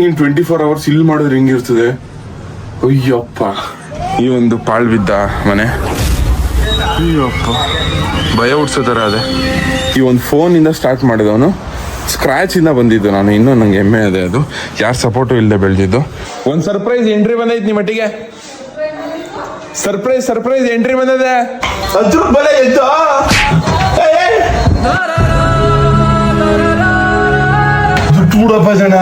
24 hours ಇಲ್ಲಿ ಮಾಡಿದ್ರೆ ಹೆಂಗಿರ್ತದೆ? ಅಯ್ಯಪ್ಪ, ಈ ಒಂದು ಪಾಳ್ ಬಿದ್ದ ಮನೆ, ಅಯ್ಯಪ್ಪ ಭಯ ಹುಡ್ಸೋ ಥರ ಅದೇ. ಈ ಒಂದು ಫೋನಿಂದ ಸ್ಟಾರ್ಟ್ ಮಾಡಿದವನು, ಸ್ಕ್ರಾಚಿಂದ ಬಂದಿದ್ದು ನಾನು, ಇನ್ನೂ ನಂಗೆ ಹೆಮ್ಮೆ ಅದೇ. ಅದು ಯಾರ ಸಪೋರ್ಟು ಇಲ್ಲದೆ ಬೆಳೆದಿದ್ದು. ಒಂದು ಸರ್ಪ್ರೈಸ್ ಎಂಟ್ರಿ ಬಂದೈತೆ ನಿಮ್ಮ ಮಟ್ಟಿಗೆ. ಸರ್ಪ್ರೈಸ್ ಎಂಟ್ರಿ ಬಂದಿದೆ. ಅದ್ರ ಬಲೆ ಎದ್ದು ದುಡ್ಡಪ್ಪ ಜನ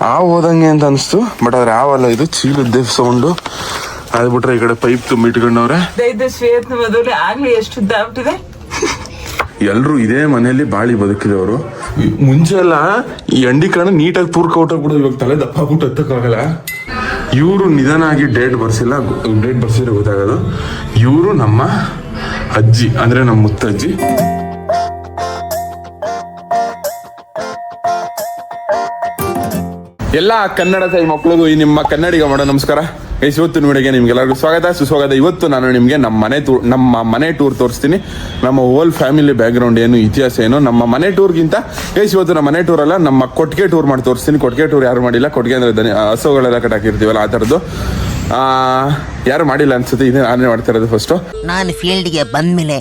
ಆ ಹೋದಂಗೆ ಅಂತ ಅನಿಸ್ತು. ಬಟ್ ಆದ್ರೆ ಆವಲ್ಲ, ಇದು ಚೀಲದ ಸೌಂಡು. ಅದು ಬಿಟ್ರೆ ಈ ಕಡೆ ಪೈಪ್ ತುಂಬ ಇಟ್ಕೊಂಡವ್ರೆ. ಆಗ್ಲಿ ಎಷ್ಟು ದಾಬಿಟ್ಟಿದೆ. ಎಲ್ರು ಇದೇ ಮನೆಯಲ್ಲಿ ಬಾಳಿ ಬದುಕಿದವರು. ಮುಂಚೆ ಎಲ್ಲ ಈ ಅಂಡಿ ಕಾರಣ ನೀಟಾಗಿ ತೂರ್ಕ ಹೊಟ್ಟೋಗ್ಬಿಡೋದು. ಇವಾಗ ತಲೆ ದಪ್ಪ ಆಗ್ಬಿಟ್ಟು ಹತ್ತಕ್ಕಾಗಲ್ಲ. ಇವರು ನಿಧಾನ ಆಗಿ ಡೇಟ್ ಬರ್ಸಿದ್ರೆ ಗೊತ್ತಾಗೋದು. ಇವರು ನಮ್ಮ ಅಜ್ಜಿ, ಅಂದ್ರೆ ನಮ್ಮ ಮುತ್ತಜ್ಜಿ. ಎಲ್ಲ ಕನ್ನಡ ತಾಯಿ ಮಕ್ಕಳಿಗೂ ಈ ನಿಮ್ಮ ಕನ್ನಡಿಗ ಮಾಡೋ ನಮಸ್ಕಾರ. ಇವತ್ತಿನ ವಿಡಿಯೋಗೆ ನಿಮ್ಗೆಲ್ಲರಿಗೂ ಸ್ವಾಗತ ಸುಸ್ವಾಗತ. ಇವತ್ತು ನಾನು ನಿಮಗೆ ನಮ್ಮ ಮನೆ ಟೂರ್ ತೋರಿಸ್ತೀನಿ. ನಮ್ಮ ಹೋಲ್ ಫ್ಯಾಮಿಲಿ ಬ್ಯಾಕ್ಗ್ರೌಂಡ್ ಏನು, ಇತಿಹಾಸ ಏನು. ನಮ್ಮ ಮನೆ ಟೂರ್ಗಿಂತ ಇವತ್ತು ನಮ್ಮ ಮನೆ ಟೂರ್ ಅಲ್ಲ, ನಮ್ಮ ಕೊಟ್ಟಿಗೆ ಟೂರ್ ಮಾಡಿ ತೋರಿಸ್ತೀನಿ. ಕೊಟ್ಟಿಗೆ ಟೂರ್ ಯಾರು ಮಾಡಿಲ್ಲ. ಕೊಟ್ಟಿಗೆ ಅಂದ್ರೆ ಹಸುಗಳೆಲ್ಲ ಕಟ್ಟಾಕಿರ್ತೀವಲ್ಲ, ಆ ಥರದ್ದು ಯಾರು ಮಾಡಿಲ್ಲ ಅನ್ಸುತ್ತೆ. ಇದೇ ನಾನೇ ಮಾಡ್ತಾ ಇರೋದು ಫಸ್ಟು. ನಾನು ಫೀಲ್ಡ್ಗೆ ಬಂದ್ಮೇಲೆ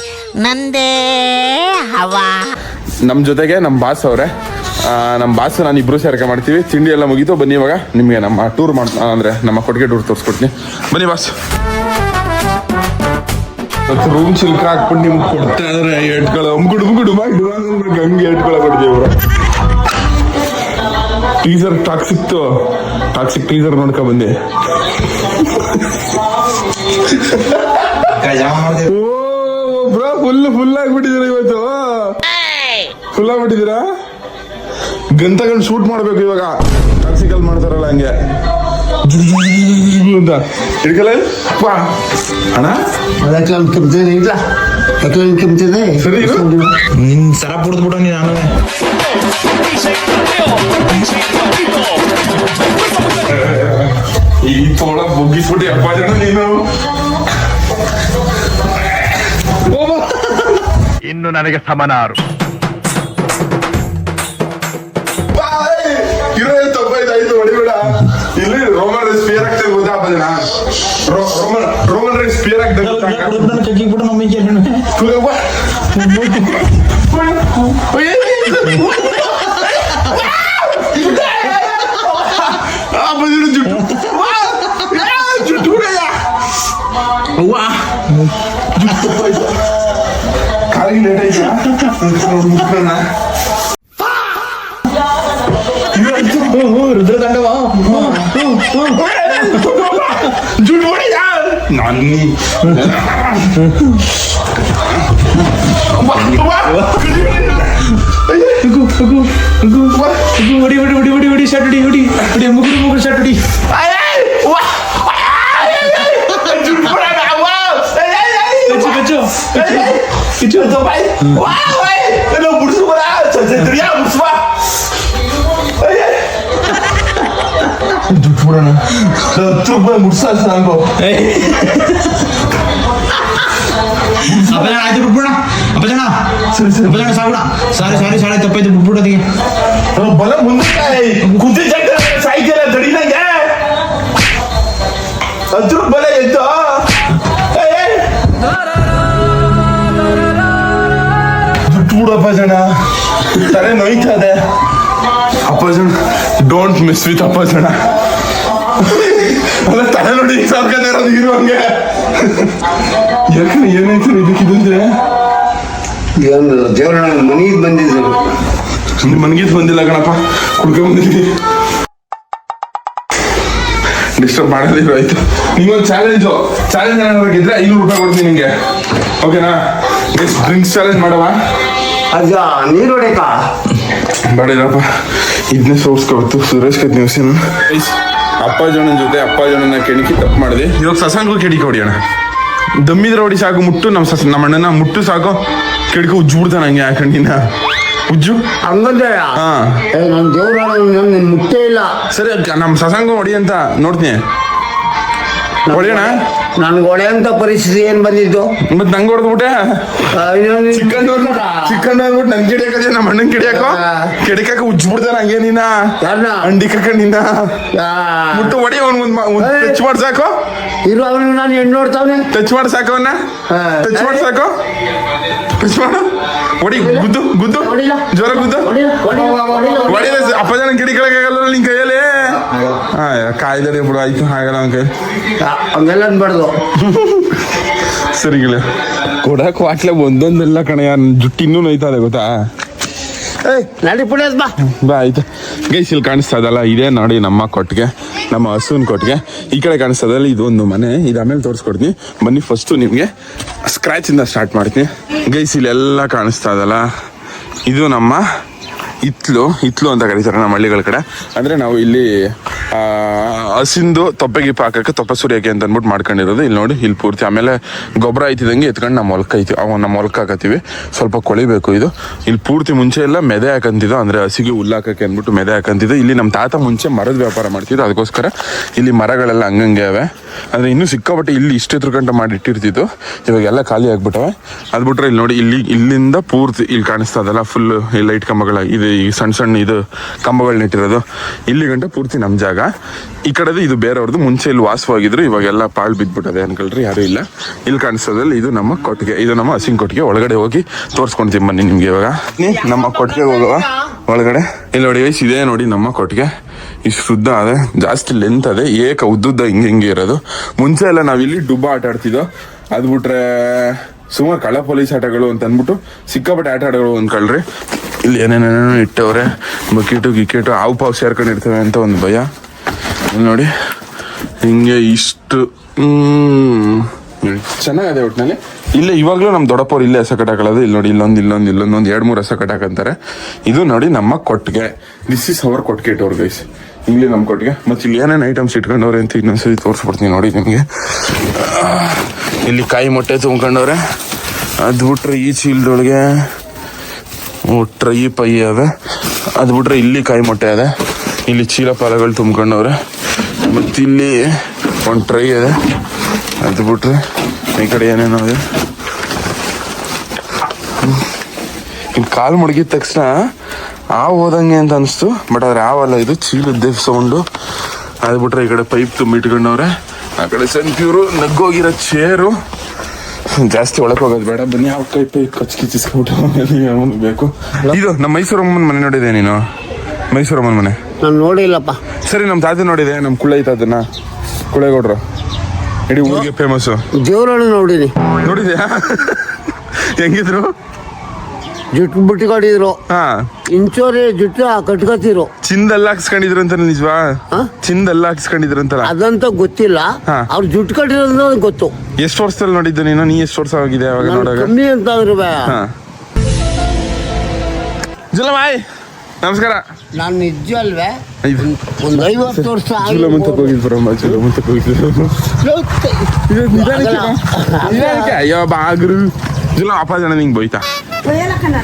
ನಂದೇ ಹವಾ. ನಮ್ಮ ಜೊತೆಗೆ ನಮ್ಮ ಬಾಸ್ ಅವರೇ, ನಮ್ಮ ಬಾಸ್ ನಾನು ಇಬ್ರು ಸೇರ್ಕೆ ಮಾಡ್ತೀವಿ. ತಿಂಡಿ ಎಲ್ಲ ಮುಗೀತು. ಬನ್ನಿ ಇವಾಗ ನಿಮಗೆ ನಮ್ಮ ಟೂರ್ ಅಂದ್ರೆ ನಮ್ಮ ಕೊಟ್ಟಿಗೆ ಟೂರ್ ತೋರಿಸ್ಕೊಡ್ತೀನಿ. ಬನ್ನಿ ಬಾಸ್. ರೂಮ್ ಚಿಲ್ಕ ಹಾಕ್ಬಿಟ್ಟು ನಿಮ್ಗೆ ಕೊಡ್ತಾ ಇದ್ರೆ ಎಟ್ಕೊಳ್ಳೋ ಹಂಗೆ ಎಟ್ಕೊಳ್ಳೋ ಕೊಡ್ತೀವಿ ಅವರು. ಟೀಸರ್ ಟಾಕ್ಸಿಕ್ ಟೀಸರ್ ನೋಡ್ಕೊ ಬಂದೆ. ಬ್ರೋ ಫುಲ್ ಆಗ್ಬಿಟ್ಟಿದ್ದೀರಾ ಇವತ್ತು. ಫುಲ್ ಆಗ್ಬಿಟ್ಟಿದ್ದೀರಾ. ಗಂತಗಂಡು ಶೂಟ್ ಮಾಡ್ಬೇಕು ಇವಾಗ. ಟಾಕ್ಸಿಕಲ್ ಮಾಡ್ತಾರಲ್ಲ ಹಂಗೆ ಅಂತ ಹಿಡ್ಕಲ್ಲ ಅಣ್ಣ. ಸರಿ ನಿನ್ ಸರ ಪುಡ್ದ್ಬಿಟ್ಟು ನಾನು ಈ ತೋಳ ಬೊಗ್ಗಿಸ್ಬಿಟ್ಟು ಅಪ್ಪ ಜನ ನೀನು. ಇನ್ನು ನನಗೆ ಸಮನಾರು. ಹೊಡಿಬೇಡ. ಇಲ್ಲಿ ರೋಮನ್ ರೈಸ್ ಸ್ಪಿಯರ್ ಆಗ್ತದೆ ಗೊತ್ತಾ ಜನ. ರೋಮನ್ ರೈಸ್ ಸ್ಪಿಯರ್ ಆಗ್ತದೆ. ಕಾಲಿಗೆ ಲೇಟ್ ಆಯ್ತಾ ರುದ್ರತಾಂಡವ ಜುಟ್ ಹೊಡಿದ ನಾನು. ಹೊಡಿ ಶಾಟ್ ಹೊಡಿ ಮುಗುಡು ಶಾಟ್ ಹೊಡಿ. ದುಡ್ಡು ರೂಪಾಯಿ ಮುಡ್ಸ ನಂಗು. ಆಯ್ತು ಬಿಟ್ಬಿಡ ಅಪ್ಪ ಜನ. ಸರಿ ಸಾರಿ ತಪ್ಪಾಯ್ತು ಬಿಟ್ಬಿಡೋದಿಗೆ. ಬಲ ಮುಂದೆ ಕುಂತಿ ಸಾಯ್ತಿಲ್ಲ ತಡಿನಂಗೆ. ಅದ್ರ ಬಲ ಎದ್ದು ದುಡ್ಡು ಬಿಡಪ್ಪ ಜನ. ತಲೆ ನೋಯ್ತದೆ ಅಪ್ಪ ಜನ. ಡೋಂಟ್ ಮಿಸ್ ವಿತ್ ಅಪ್ಪ ಜನ. ಅಲ್ಲ ತಲೆ ನೋಡಿ ಸಾರ್ಕತೆ ಇರೋದು ಇರುವಂಗೆ. ಯಾಕಂದ್ರೆ ಏನಾಯ್ತು ಇದಕ್ಕಿದ್ರೆ ದೇವ್ರ ಮನೆಗೆ ಬಂದಿದ್ರು. ಮನಗೀತ್ ಬಂದಿಲ್ಲ ಕಣಪ್ಪ, ಕುಡ್ಕೊಂಡ್ ಬಂದಿದ್ವಿ. ಡಿಸ್ಟರ್ಬ್ ಮಾಡೋದಿಲ್ಲ ಆಯ್ತು. ನಿಂಗೊಂದು ಚಾಲೆಂಜ್ ಏನಾಗಿದ್ರೆ 500 ರೂಪಾಯಿ ಕೊಡ್ತೀನಿ ನಿಂಗೆ, ಓಕೆನಾ? ಡ್ರಿಂಕ್ಸ್ ಚಾಲೆಂಜ್ ಮಾಡವಾ? ಅದ ನೀರು ಹೊಡೆಕ ಬೇಡಪ್ಪ, ಇದನ್ನೇ ಸೋರ್ಸ್ಕೊಡ್ತು ಸುರೇಶ್ ಕತ್ ನ್ಯೂಸಿನ. ಅಪ್ಪ ಜೋಣನ ಜೊತೆ ಅಪ್ಪ ಜೋಣನ ಕೆಣಕಿ ತಪ್ಪು ಮಾಡಿದೆ. ಇವಾಗ ಸಸಾಂಗೂ ಕೆಡಿಕೆ ಹೊಡಿಯೋಣ. ದಮ್ಮಿದ್ರೆ ಹೊಡಿ ಸಾಕು. ಮುಟ್ಟು ನಮ್ಮ ಅಣ್ಣನ ಮುಟ್ಟು ಸಾಕು. ಕೆಡಿಕೆ ಉಜ್ಜು ಬಿಡ್ತಾನೆ ಹಂಗೆ ಹಾಕೊಂಡಿನ ಉಜ್ಜು ಹಂಗಂದ್ರೆ. ನನ್ ದೇವ್ರ ಮುಟ್ಟೇ ಇಲ್ಲ. ಸರಿ ನಮ್ಮ ಸಸಾಂಗ ಹೊಡಿ ಅಂತ ನೋಡ್ತೀನಿ. ಹೊಡೆಯೋಣ ನನ್ಗೆ ಹೊಡೆಯಂತ ಪರಿಸ್ಥಿತಿ ಏನ್ ಬಂದಿದ್ದು ಮತ್ ನಂಗೆ ಹೊಡೆದ್ಬಿಟ್ಟೆ ಚಿಕ್ಕನ್ ಅಂದ್ಬಿಟ್ಟು ನನ್ ಕಿಡಿಯಾಕ ನಮ್ಮ ಅಣ್ಣನ್ ಕಿಡಿಯಾಕೋ ಕೆಡಿಕಾಕ ಉಜ್ಬಿಡ್ತಾನ ಹಂಗೆ ನೀನ ಯಾರನ್ನ ಅಂಡಿಕಾಕ ನಿನ್ನ ಮುಟ್ಟು ಹೊಡಿ ಅವ್ನ್ ಟಚ್ ಮಾಡಿ ಸಾಕು ಇರು ಅವನು ನಾನು ಹೆಣ್ಣು ನೋಡ್ತಾವನೆ ಟಚ್ ಮಾಡಿ ಸಾಕು ಅವನ್ನ ಟಚ್ ಮಾಡಿ ಸಾಕು ಟಚ್ ಮಾಡು ಹೊಡಿ ಗುದ್ದು ಗುದ್ದು ಜ್ವರ ಗುದ್ದು ಹೊಡಿದ ಅಪ್ಪ ಜನ ಕಿಡಿ ಕೆಳಗಾಗಲ್ಲ ನಿನ್ ಕೈಯಲ್ಲಿ ಕಾಯ್ದರೆ ಬಿಡು ಆಯ್ತು ಆಗಲ್ಲ ಅವನ ಕೈ ಹಂಗೆಲ್ಲ ಅನ್ಬಾರ್ದು ಸರಿಗಿಲ್ಲ ಕೊಡಕ್ ವಾಟ್ಲೆ ಒಂದೊಂದೆಲ್ಲ ಕಣಯ್ಯ ಜುಟ್ಟು ಇನ್ನೂ ನೋಯ್ತದೆ ಗೊತ್ತಾ ನಡಿ ಪುಣ್ಯದ ಬಾ ಬಾ ಆಯ್ತು ಗೈಸ್ ಇಲ್ಲಿ ಕಾಣಿಸ್ತಾ ಇದಲ್ಲ ಇದೇ ನೋಡಿ ನಮ್ಮ ಕೊಟ್ಟಿಗೆ ನಮ್ಮ ಹಸುವಿನ ಕೊಟ್ಟಿಗೆ ಈ ಕಡೆ ಕಾಣಿಸ್ತಾ ಇದಲ್ಲ ಇದೊಂದು ಮನೆ ಇದು ಆಮೇಲೆ ತೋರಿಸ್ಕೊಡ್ತೀನಿ ಬನ್ನಿ ಫಸ್ಟು ನಿಮಗೆ ಸ್ಕ್ರ್ಯಾಚ್ ಇಂದ ಸ್ಟಾರ್ಟ್ ಮಾಡ್ತೀನಿ ಗೈಸ್ ಇಲ್ಲೆಲ್ಲ ಕಾಣಿಸ್ತಾ ಇದಲ್ಲ ಇದು ನಮ್ಮ ಇತ್ಲು ಅಂತ ಕರೀತಾರೆ ನಮ್ಮ ಹಳ್ಳಿಗಳ ಕಡೆ ಅಂದರೆ ನಾವು ಇಲ್ಲಿ ಹಸಿಂದು ತೊಪ್ಪೆ ಗಿಪ್ಪ ಹಾಕಕ್ಕೆ ತೊಪ್ಪೆ ಸುರಿಯೋಕೆ ಅಂತ ಅಂದ್ಬಿಟ್ಟು ಮಾಡ್ಕೊಂಡಿರೋದು ಇಲ್ಲಿ ನೋಡಿ ಇಲ್ಲಿ ಪೂರ್ತಿ ಆಮೇಲೆ ಗೊಬ್ಬರ ಐತಿದಂಗೆ ಎತ್ಕೊಂಡು ನಮ್ಮ ಹೊಲಕ್ಕೆ ಐತಿ ನಮ್ಮ ಹೊಲಕ್ಕೆ ಹಾಕತ್ತೀವಿ ಸ್ವಲ್ಪ ಕೊಳಿಬೇಕು ಇದು ಇಲ್ಲಿ ಪೂರ್ತಿ ಮುಂಚೆ ಎಲ್ಲ ಮೆದೆ ಹಾಕಂತಿದ್ದು ಅಂದರೆ ಹಸಿಗೆ ಹುಲ್ಲು ಹಾಕಕ್ಕೆ ಅಂದ್ಬಿಟ್ಟು ಮೆದೆ ಹಾಕಂತಿದ್ದು ಇಲ್ಲಿ ನಮ್ಮ ತಾತ ಮುಂಚೆ ಮರದ ವ್ಯಾಪಾರ ಮಾಡ್ತಿದ್ದು ಅದಕ್ಕೋಸ್ಕರ ಇಲ್ಲಿ ಮರಗಳೆಲ್ಲ ಹಂಗಂಗೆ ಅವೆ ಅಂದರೆ ಇನ್ನೂ ಸಿಕ್ಕಾಪಟ್ಟೆ ಇಲ್ಲಿ ಇಷ್ಟು ಗಂಟೆ ಮಾಡಿ ಇಟ್ಟಿರ್ತಿತ್ತು ಇವಾಗೆಲ್ಲ ಖಾಲಿ ಆಗ್ಬಿಟ್ಟವೆ ಅದು ಬಿಟ್ರೆ ಇಲ್ಲಿ ನೋಡಿ ಇಲ್ಲಿಂದ ಪೂರ್ತಿ ಇಲ್ಲಿ ಕಾಣಿಸ್ತಾ ಇದಲ್ಲ ಫುಲ್ ಈ ಲೈಟ್ ಕಂಬಗಳ ಇದು ಈ ಸಣ್ಣ ಇದು ಕಂಬಗಳನ್ನ ಇಟ್ಟಿರೋದು ಇಲ್ಲಿ ಗಂಟೆ ಪೂರ್ತಿ ನಮ್ಮ ಜಾಗ ಈ ಕಡೆದು ಇದು ಬೇರೆಯವ್ರದ್ದು ಮುಂಚೆ ಇಲ್ಲಿ ವಾಸವಾಗಿದ್ರು ಇವಾಗೆಲ್ಲ ಪಾಳು ಬಿದ್ಬಿಟ್ಟದೆ ಅನ್ಕೊಳ್ರಿ ಯಾರು ಇಲ್ಲ ಇಲ್ಲಿ ಕಾಣಿಸ್ತದಲ್ಲಿ ಇದು ನಮ್ಮ ಕೊಟ್ಟಿಗೆ ಇದು ನಮ್ಮ ಹಸಿನ ಕೊಟ್ಟಿಗೆ ಒಳಗಡೆ ಹೋಗಿ ತೋರಿಸ್ಕೊಂತೀವಿ ಬನ್ನಿ ನಿಮ್ಗೆ ಇವಾಗ ನಮ್ಮ ಕೊಟ್ಟಿಗೆ ಹೋಗುವ ಒಳಗಡೆ ಇಲ್ಲಿ ನೋಡಿ ವಯಸ್ಸು ಇದೇ ನೋಡಿ ನಮ್ಮ ಕೊಟ್ಟಿಗೆ ಇಷ್ಟು ಉದ್ದ ಅದೇ ಜಾಸ್ತಿ ಲೆಂತ್ ಅದೇ ಉದ್ದುದ್ದ ಹಿಂಗೆ ಇರೋದು ಮುಂಚೆ ಎಲ್ಲ ನಾವಿಲ್ಲಿ ಡುಬ್ಬ ಆಟ ಆಡ್ತಿದ್ದೋ ಅದು ಬಿಟ್ರೆ ಸುಮಾರು ಕಳ್ಳ ಪೊಲೀಸ್ ಆಟಗಳು ಅಂತ ಅಂದ್ಬಿಟ್ಟು ಸಿಕ್ಕಾಪಟ್ಟೆ ಆಟ ಆಟಗಳು ಅಂದ್ಕೊಳ್ರಿ ಇಲ್ಲಿ ಏನೇನೇನೋ ಇಟ್ಟವ್ರೆ ಬಕೀಟು ಗಿಕೀಟು ಹಾವು ಸೇರ್ಕೊಂಡಿರ್ತವೆ ಅಂತ ಒಂದು ಭಯ ಇಲ್ಲಿ ನೋಡಿ ಹಿಂಗೆ ಇಷ್ಟು ಚೆನ್ನಾಗಿದೆ ಒಟ್ಟಿನಲ್ಲಿ ಇಲ್ಲೇ ಇವಾಗಲೂ ನಮ್ಮ ದೊಡ್ಡಪ್ಪವ್ರು ಇಲ್ಲೇ ಹಸ ಕಟ್ಟಾಕೊಳ್ಳೋದು ಇಲ್ಲಿ ನೋಡಿ ಇಲ್ಲೊಂದು 2-3 ಹಸ ಕಟ್ಟಾಕಂತಾರೆ ಇದು ನೋಡಿ ನಮ್ಮ ಕೊಟ್ಟಿಗೆ ದಿಸ್ ಇಸ್ ಅವರ್ ಕೊಟ್ಟಿಗೆ ಇಟ್ಟವ್ರು ಗೈಸ್ ಇಲ್ಲಿ ನಮ್ಮ ಕೊಟ್ಟಿಗೆ ಮತ್ತು ಇಲ್ಲಿ ಏನೇನು ಐಟಮ್ಸ್ ಇಟ್ಕೊಂಡವ್ರೆ ಅಂತ ಇನ್ನೊಂದ್ಸರಿ ತೋರಿಸ್ಬಿಡ್ತೀನಿ ನೋಡಿ ನಿಮಗೆ ಇಲ್ಲಿ ಕಾಯಿ ಮೊಟ್ಟೆ ತುಂಬ್ಕೊಂಡವ್ರೆ ಅದು ಬಿಟ್ರೆ ಈ ಚೀಲದೊಳಗೆ ಟ್ರೈ ಪೈ ಅವೆ ಅದು ಬಿಟ್ರೆ ಇಲ್ಲಿ ಕಾಯಿ ಮೊಟ್ಟೆ ಅದೆ ಇಲ್ಲಿ ಚೀಲ ಪಾಲಗಳು ತುಂಬ್ಕೊಂಡವ್ರೆ ಮತ್ತು ಇಲ್ಲಿ ಒಂದು ಟ್ರೈ ಇದೆ ಅದು ಬಿಟ್ರೆ ಈ ಕಡೆ ಏನೇನೋ ಇದೆ ಇಲ್ಲಿ ಕಾಲು ಮುಳುಗಿದ ತಕ್ಷಣ ಹೋದಂಗೆ ಅಂತ ಅನಿಸ್ತು ಬಟ್ ಆದ್ರೆ ಆವಲ್ಲ ಇದು ಚೀಲದ ಸೌಂಡು ಅದು ಬಿಟ್ರೆ ಈ ಕಡೆ ಪೈಪ್ ತುಂಬಿಟ್ಕೊಂಡವ್ರೆ ಆ ಕಡೆ ಸನ್ಪ್ಯೂರು ನಗ್ಗೋಗಿರೋ ಚೇರು ಜಾಸ್ತಿ ಒಳಗೆ ಹೋಗೋದು ಬೇಡ ಬನ್ನಿ ಯಾವ ಕೈ ಪೈ ಕಚ್ಕಿಸ್ಬಿಟ್ಟು ಬೇಕು ಇದು ನಮ್ಮ ಮೈಸೂರಮ್ಮನ ಮನೆ ನೋಡಿದೆ ನೀನು ಮೈಸೂರಮ್ಮನ ಮನೆ ನಾನು ನೋಡಿಲ್ಲಪ್ಪ ಸರಿ ನಮ್ಮ ತಾತ ನೋಡಿದೆ ನಮ್ಮ ಕುಳ್ಳ ಐತ ಅದನ್ನ ಕುಳ್ಳೇಗೌಡ್ರು ಇಡೀ ಊರಿಗೆ ಫೇಮಸ್ಸು ದೇವ್ರನ್ನು ನೋಡಿನಿ ನೋಡಿದ್ಯಾ ಹೆಂಗಿದ್ರು ಜುಟ್ಟು ಬಿಟ್ಕೊಂಡಿದ್ರು ಇಂಚೋರಿ ಜುಟ್ಟು ಕಟ್ಕೋತಿರು ಚಿಂದೆಲ್ಲ ಹಾಕ್ಸ್ಕೊಂಡಿದ್ರು ಅಂತ ನಿಜವಾ ಚಿಂದೆಲ್ಲ ಹಾಕ್ಸ್ಕೊಂಡಿದ್ರು ಅಂತಲ್ಲ ಅದಂತ ಗೊತ್ತಿಲ್ಲ ಅವ್ರು ಜುಟ್ಟು ಕಟ್ಟಿರೋದು ಗೊತ್ತು ಎಷ್ಟು ವರ್ಷದಲ್ಲಿ ನೋಡಿದ್ದು ನೀನು ಎಷ್ಟು ವರ್ಷ ಆಗಿದೆ ಅವಾಗ ನೋಡಾಗ ಕಮ್ಮಿ ಅಂತ ಅಂದ್ರು ಜುಲಮಾಯ್ ನಮಸ್ಕಾರ ನಾನು ನಿಜ ಅಲ್ವೇ ಒಂದು 50 ವರ್ಷ ಅಯ್ಯೋ ಬಾಗ್ರು ಜುಲ ಅಪ್ಪ ಜನ ನಿಂಗೆ ಬೋಯ್ತಾ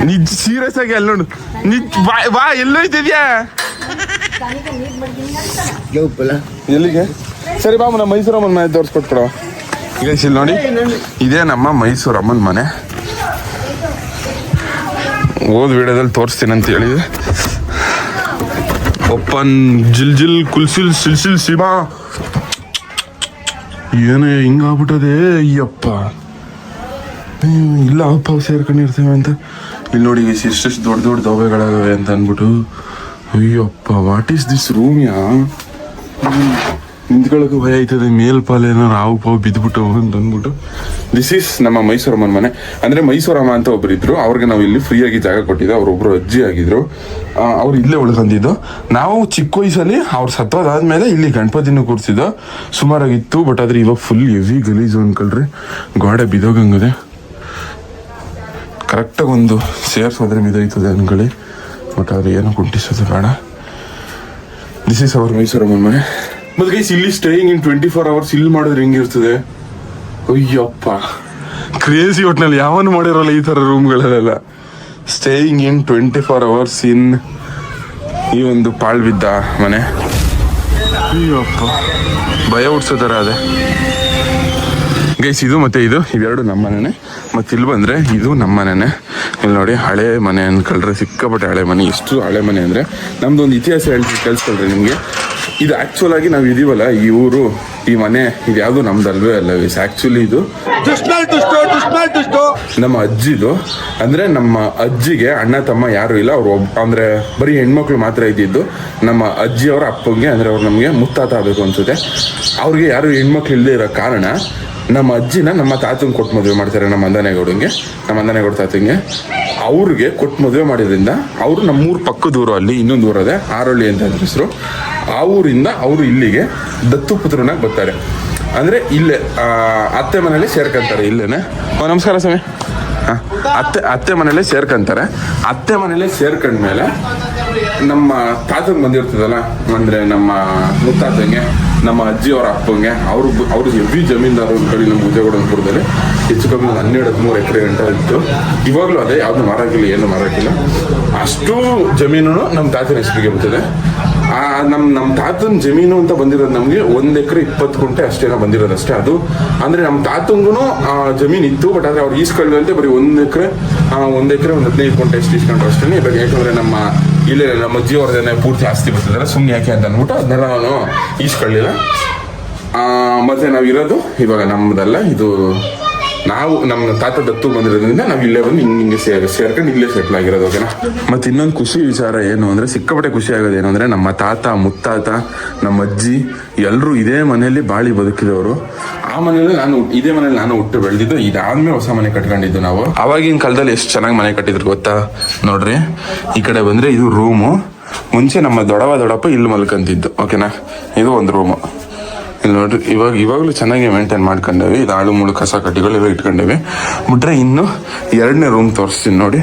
ನಿಜ ಸೀರಿಯಸ್ ಆಗಿ ಅಲ್ಲಿ ನೋಡು ನಿಜ ಬಾ ಎಲ್ಲೋಯ್ತಿದ್ಯಾ ಎಲ್ಲಿಗೆ ಸರಿ ಬಾ ನಮ್ಮ ಮೈಸೂರಮ್ಮನ ಮನೆ ತೋರಿಸ್ಕೊಟ್ಕೊಡವ ಈಗ ಇಲ್ಲಿ ನೋಡಿ ಇದೇ ನಮ್ಮ ಮೈಸೂರಮ್ಮನ ಮನೆ ಓದ್ ವಿಡಿಯೋದಲ್ಲಿ ತೋರಿಸ್ತೀನಿ ಅಂತ ಹೇಳಿದೆ ಒಪ್ಪನ್ ಜಿಲ್ ಕುಲ್ಸಿಲ್ ಸಿಲ್ಸಿಲ್ ಸಿಮಾ ಏನು ಹಿಂಗಾಗ್ಬಿಟ್ಟದೆ ಅಯ್ಯಪ್ಪ ಇಲ್ಲ ಅಪ್ಪ ಸೇರ್ಕೊಂಡಿರ್ತೇವೆ ಅಂತ ಇಲ್ಲಿ ನೋಡಿ ಎಷ್ಟೆಷ್ಟು ದೊಡ್ಡ ದೋಬೆಗಳಾಗವೆ ಅಂತ ಅಂದ್ಬಿಟ್ಟು ಅಯ್ಯಪ್ಪ ವಾಟ್ ಈಸ್ ದಿಸ್ ರೂಮ್ ನಿಂತ್ಕೊಳ್ಳೋಕೆ ಭಯ ಆಯ್ತದೆ ಮೇಲ್ಪಾಲ ಏನಾರು ಹಾವು ಬಿದ್ದುಬಿಟ್ಟು ಅಂತ ಅಂದ್ಬಿಟ್ಟು ದಿಸ್ ಈಸ್ ನಮ್ಮ ಮೈಸೂರಮ್ಮನ ಮನೆ ಅಂದರೆ ಮೈಸೂರಮ್ಮ ಅಂತ ಒಬ್ರು ಇದ್ರು ಅವ್ರಿಗೆ ನಾವು ಇಲ್ಲಿ ಫ್ರೀಯಾಗಿ ಜಾಗ ಕೊಟ್ಟಿದ್ದು ಅವ್ರೊಬ್ರು ಅಜ್ಜಿ ಆಗಿದ್ರು ಅವ್ರು ಇಲ್ಲೇ ಉಳ್ಕೊಂಡಿದ್ದು ನಾವು ಚಿಕ್ಕ ವಯಸ್ಸಲ್ಲಿ ಅವ್ರು ಸತ್ತೋದಾದ್ಮೇಲೆ ಇಲ್ಲಿ ಗಣಪತಿನೂ ಕೂರಿಸಿದ್ದು ಸುಮಾರಾಗಿತ್ತು ಬಟ್ ಆದ್ರೆ ಇವಾಗ ಫುಲ್ ಹೆವಿ ಗಲೀಜು ಅನ್ಕೊಳ್ರಿ ಗೋಡೆ ಬಿದೋಗಂಗಿದೆ ಕರೆಕ್ಟಾಗಿ ಒಂದು ಸೇರ್ಸೋದ್ರೆ ಬಿದ್ದೋಯ್ತದೆ ಅನ್ಕೊಳ್ಳಿ ಬಟ್ ಆದ್ರೆ ಏನೋ ಕುಂಟಿಸೋದು ಬೇಡ ದಿಸ್ ಈಸ್ ಅವರ್ ಮೈಸೂರಮ್ಮನ ಮನೆ ಮತ್ತೆ ಗೈಸ್ ಇಲ್ಲಿ ಸ್ಟೇಯಿಂಗ್ ಇನ್ 24 hours ಇಲ್ಲಿ ಮಾಡಿದ್ರೆ ಹೆಂಗಿರ್ತದೆ ಅಯ್ಯಪ್ಪ ಕ್ರೇಜಿ ಒಟ್ನಲ್ಲಿ ಯಾವನು ಮಾಡಿರೋಲ್ಲ ಈ ತರ ರೂಮ್ಗಳಲ್ಲೆಲ್ಲ ಸ್ಟೇಯಿಂಗ್ ಇನ್ 24 hours ಇನ್ ಈ ಒಂದು ಪಾಳ್ ಬಿದ್ದ ಮನೆ ಅಯ್ಯಪ್ಪ ಭಯ ಹುಡ್ಸೋ ಥರ ಅದೇ ಗೈಸ್. ಇದು ಮತ್ತೆ ಇದು ಇವೆರಡು ನಮ್ಮ ಮನೆನೇ. ಮತ್ತು ಇಲ್ಲಿ ಬಂದರೆ ಇದು ನಮ್ಮ ಮನೆನೇ. ಇಲ್ಲಿ ನೋಡಿ ಹಳೆ ಮನೆ ಅನ್ಕೊಳ್ರೆ, ಸಿಕ್ಕಾಪಟ್ಟೆ ಹಳೆ ಮನೆ. ಎಷ್ಟು ಹಳೆ ಮನೆ ಅಂದರೆ ನಮ್ದು ಒಂದು ಇತಿಹಾಸ ಕಳಿಸ್ಕೊಳ್ರಿ ನಿಮಗೆ. ಇದು ಆ್ಯಕ್ಚುಲ್ ಆಗಿ ನಾವು ಇದೀವಲ್ಲ, ಈ ಊರು, ಈ ಮನೆ, ಇದು ಯಾವುದು ನಮ್ದಲ್ವೇ ಅಲ್ಲ ಗೈಸ್. ಆ್ಯಕ್ಚುಲಿ ಇದು ನಮ್ಮ ಅಜ್ಜಿದು. ಅಂದರೆ ನಮ್ಮ ಅಜ್ಜಿಗೆ ಅಣ್ಣ ತಮ್ಮ ಯಾರು ಇಲ್ಲ. ಅವ್ರು ಅಂದರೆ ಬರೀ ಹೆಣ್ಮಕ್ಳು ಮಾತ್ರ ಇದ್ದಿದ್ದು. ನಮ್ಮ ಅಜ್ಜಿಯವರ ಅಪ್ಪಂಗೆ ಅಂದರೆ ಅವ್ರು ನಮಗೆ ಮುತ್ತಾತ ಆಗಬೇಕು ಅನ್ಸುತ್ತೆ. ಅವ್ರಿಗೆ ಯಾರು ಹೆಣ್ಮಕ್ಳು ಇಲ್ಲದೆ ಇರೋ ಕಾರಣ ನಮ್ಮ ಅಜ್ಜಿನ ನಮ್ಮ ತಾತಂಗೆ ಕೊಟ್ಟು ಮದುವೆ ಮಾಡ್ತಾರೆ. ನಮ್ಮ ಅಂದನೇಗೌಡ ತಾತಂಗೆ ಅವ್ರಿಗೆ ಕೊಟ್ಟು ಮದುವೆ ಮಾಡಿದ್ರಿಂದ ಅವರು ನಮ್ಮೂರು ಪಕ್ಕದ ಊರು, ಅಲ್ಲಿ ಇನ್ನೊಂದು ಊರದೆ ಆರೋಳಿ ಅಂತ ಹೆಸರು. ಆ ಊರಿಂದ ಅವರು ಇಲ್ಲಿಗೆ ದತ್ತು ಪುತ್ರನಾಗಿ ಬರ್ತಾರೆ. ಅಂದರೆ ಇಲ್ಲೇ ಅತ್ತೆ ಮನೇಲಿ ಸೇರ್ಕೊಂತಾರೆ. ಇಲ್ಲೇನೆ ನಮಸ್ಕಾರ ಸ್ವಾಮಿ. ಹಾಂ, ಅತ್ತೆ ಮನೇಲೆ ಸೇರ್ಕೊಂತಾರೆ. ಅತ್ತೆ ಮನೇಲೆ ಸೇರ್ಕೊಂಡ್ಮೇಲೆ ನಮ್ಮ ತಾತಂಗೆ ಬಂದಿರ್ತದಲ್ಲ, ಅಂದರೆ ನಮ್ಮ ಮುತ್ತಾತಂಗೆ, ನಮ್ಮ ಅಜ್ಜಿಯವರ ಅಪ್ಪಂಗೆ, ಅವ್ರಿಗೆ ಹೆವಿ ಜಮೀನ್ದಾರು ಕಡೆ ನಮ್ಮ ಮುಜೇಗೌಡನಪುರದಲ್ಲಿ ಹೆಚ್ಚು ಕಮ್ಮಿ 12-13 ಎಕರೆ ಗಂಟೆ ಇತ್ತು. ಇವಾಗಲೂ ಅದೇ, ಯಾವುದು ಮಾರಾಕಿಲ್ಲ, ಏನು ಮಾರಾಕಿಲ್ಲ. ಅಷ್ಟು ಜಮೀನು ನಮ್ಮ ತಾತನ ಹೆಸರಿಗೆ ಬರ್ತದೆ. ನಮ್ಮ ತಾತನ ಜಮೀನು ಅಂತ ಬಂದಿರೋದು ನಮಗೆ 1 ಎಕರೆ 20 ಗುಂಟೆ ಅಷ್ಟೇನೋ ಬಂದಿರೋದಷ್ಟೇ. ಅದು ಅಂದರೆ ನಮ್ಮ ತಾತಂಗೂ ಜಮೀನು ಇತ್ತು, ಬಟ್ ಆದರೆ ಅವ್ರು ಈಸ್ಕೊಳ್ಳುವಂತೆ ಬರೀ 1 ಎಕರೆ 15 ಗುಂಟೆ ಎಷ್ಟು ಇಸ್ಕೊಂಡ್ರು ಅಷ್ಟೇ. ಇವಾಗ ಯಾಕಂದರೆ ಇಲ್ಲೇ ನಮ್ಮ ಅಜ್ಜಿಯವ್ರದೇನೆ ಪೂರ್ತಿ ಆಸ್ತಿ ಬರ್ತದಲ್ಲ, ಸುಮ್ಮನೆ ಯಾಕೆ ಅಂತ ಅಂದ್ಬಿಟ್ಟು ಅದನ್ನೆಲ್ಲ ನಾನು ಈಸ್ಕೊಳ್ಳಿಲ್ಲ. ಮತ್ತೆ ನಾವಿರೋದು ಇವಾಗ ನಮ್ಮದಲ್ಲ, ಇದು ನಾವು ನಮ್ಮ ತಾತ ದತ್ತು ಬಂದಿರೋದ್ರಿಂದ ನಾವು ಇಲ್ಲೇ ಬಂದು ಹಿಂಗೆ ಸೇರ್ಕೊಂಡು ಇಲ್ಲೇ ಸೆಟ್ಲ್ ಆಗಿರೋದು. ಓಕೆನಾ. ಮತ್ತು ಇನ್ನೊಂದು ಖುಷಿ ವಿಚಾರ ಏನು ಅಂದರೆ, ಸಿಕ್ಕಾಪಟ್ಟೆ ಖುಷಿ ಆಗೋದು ಏನು ಅಂದರೆ, ನಮ್ಮ ತಾತ ಮುತ್ತಾತ ನಮ್ಮ ಅಜ್ಜಿ ಎಲ್ಲರೂ ಇದೇ ಮನೆಯಲ್ಲಿ ಬಾಳಿ ಬದುಕಿದವರು. ಇದೇ ಮನೇಲಿ ನಾನು ಹುಟ್ಟು ಬೆಳೆದಿದ್ದು. ಇದಾದ್ಮೇಲೆ ಹೊಸ ಮನೆ ಕಟ್ಕೊಂಡಿದ್ದು ನಾವು. ಆವಾಗಿನ ಕಾಲದಲ್ಲಿ ಎಷ್ಟು ಚೆನ್ನಾಗಿ ಮನೆ ಕಟ್ಟಿದ್ರು ಗೊತ್ತಾ. ನೋಡ್ರಿ, ಈ ಕಡೆ ಬಂದರೆ ಇದು ರೂಮು. ಮುಂಚೆ ನಮ್ಮ ದೊಡ್ಡಪ್ಪ ಇಲ್ಲಿ ಮಲ್ಕೊಂತಿದ್ದು. ಓಕೆನಾ. ಇದು ಒಂದು ರೂಮು. ಇಲ್ಲಿ ನೋಡ್ರಿ, ಇವಾಗಲೂ ಚೆನ್ನಾಗಿ ಮೇಂಟೈನ್ ಮಾಡ್ಕೊಂಡೇವಿ. ಇದು ಆಳು ಮುಳು ಕಸ ಕಡ್ಡಿಗಳೆಲ್ಲ ಇಟ್ಕೊಂಡೇವಿ. ಬಿಟ್ರೆ ಇನ್ನು 2ನೇ ರೂಮ್ ತೋರಿಸ್ತೀನಿ ನೋಡಿ.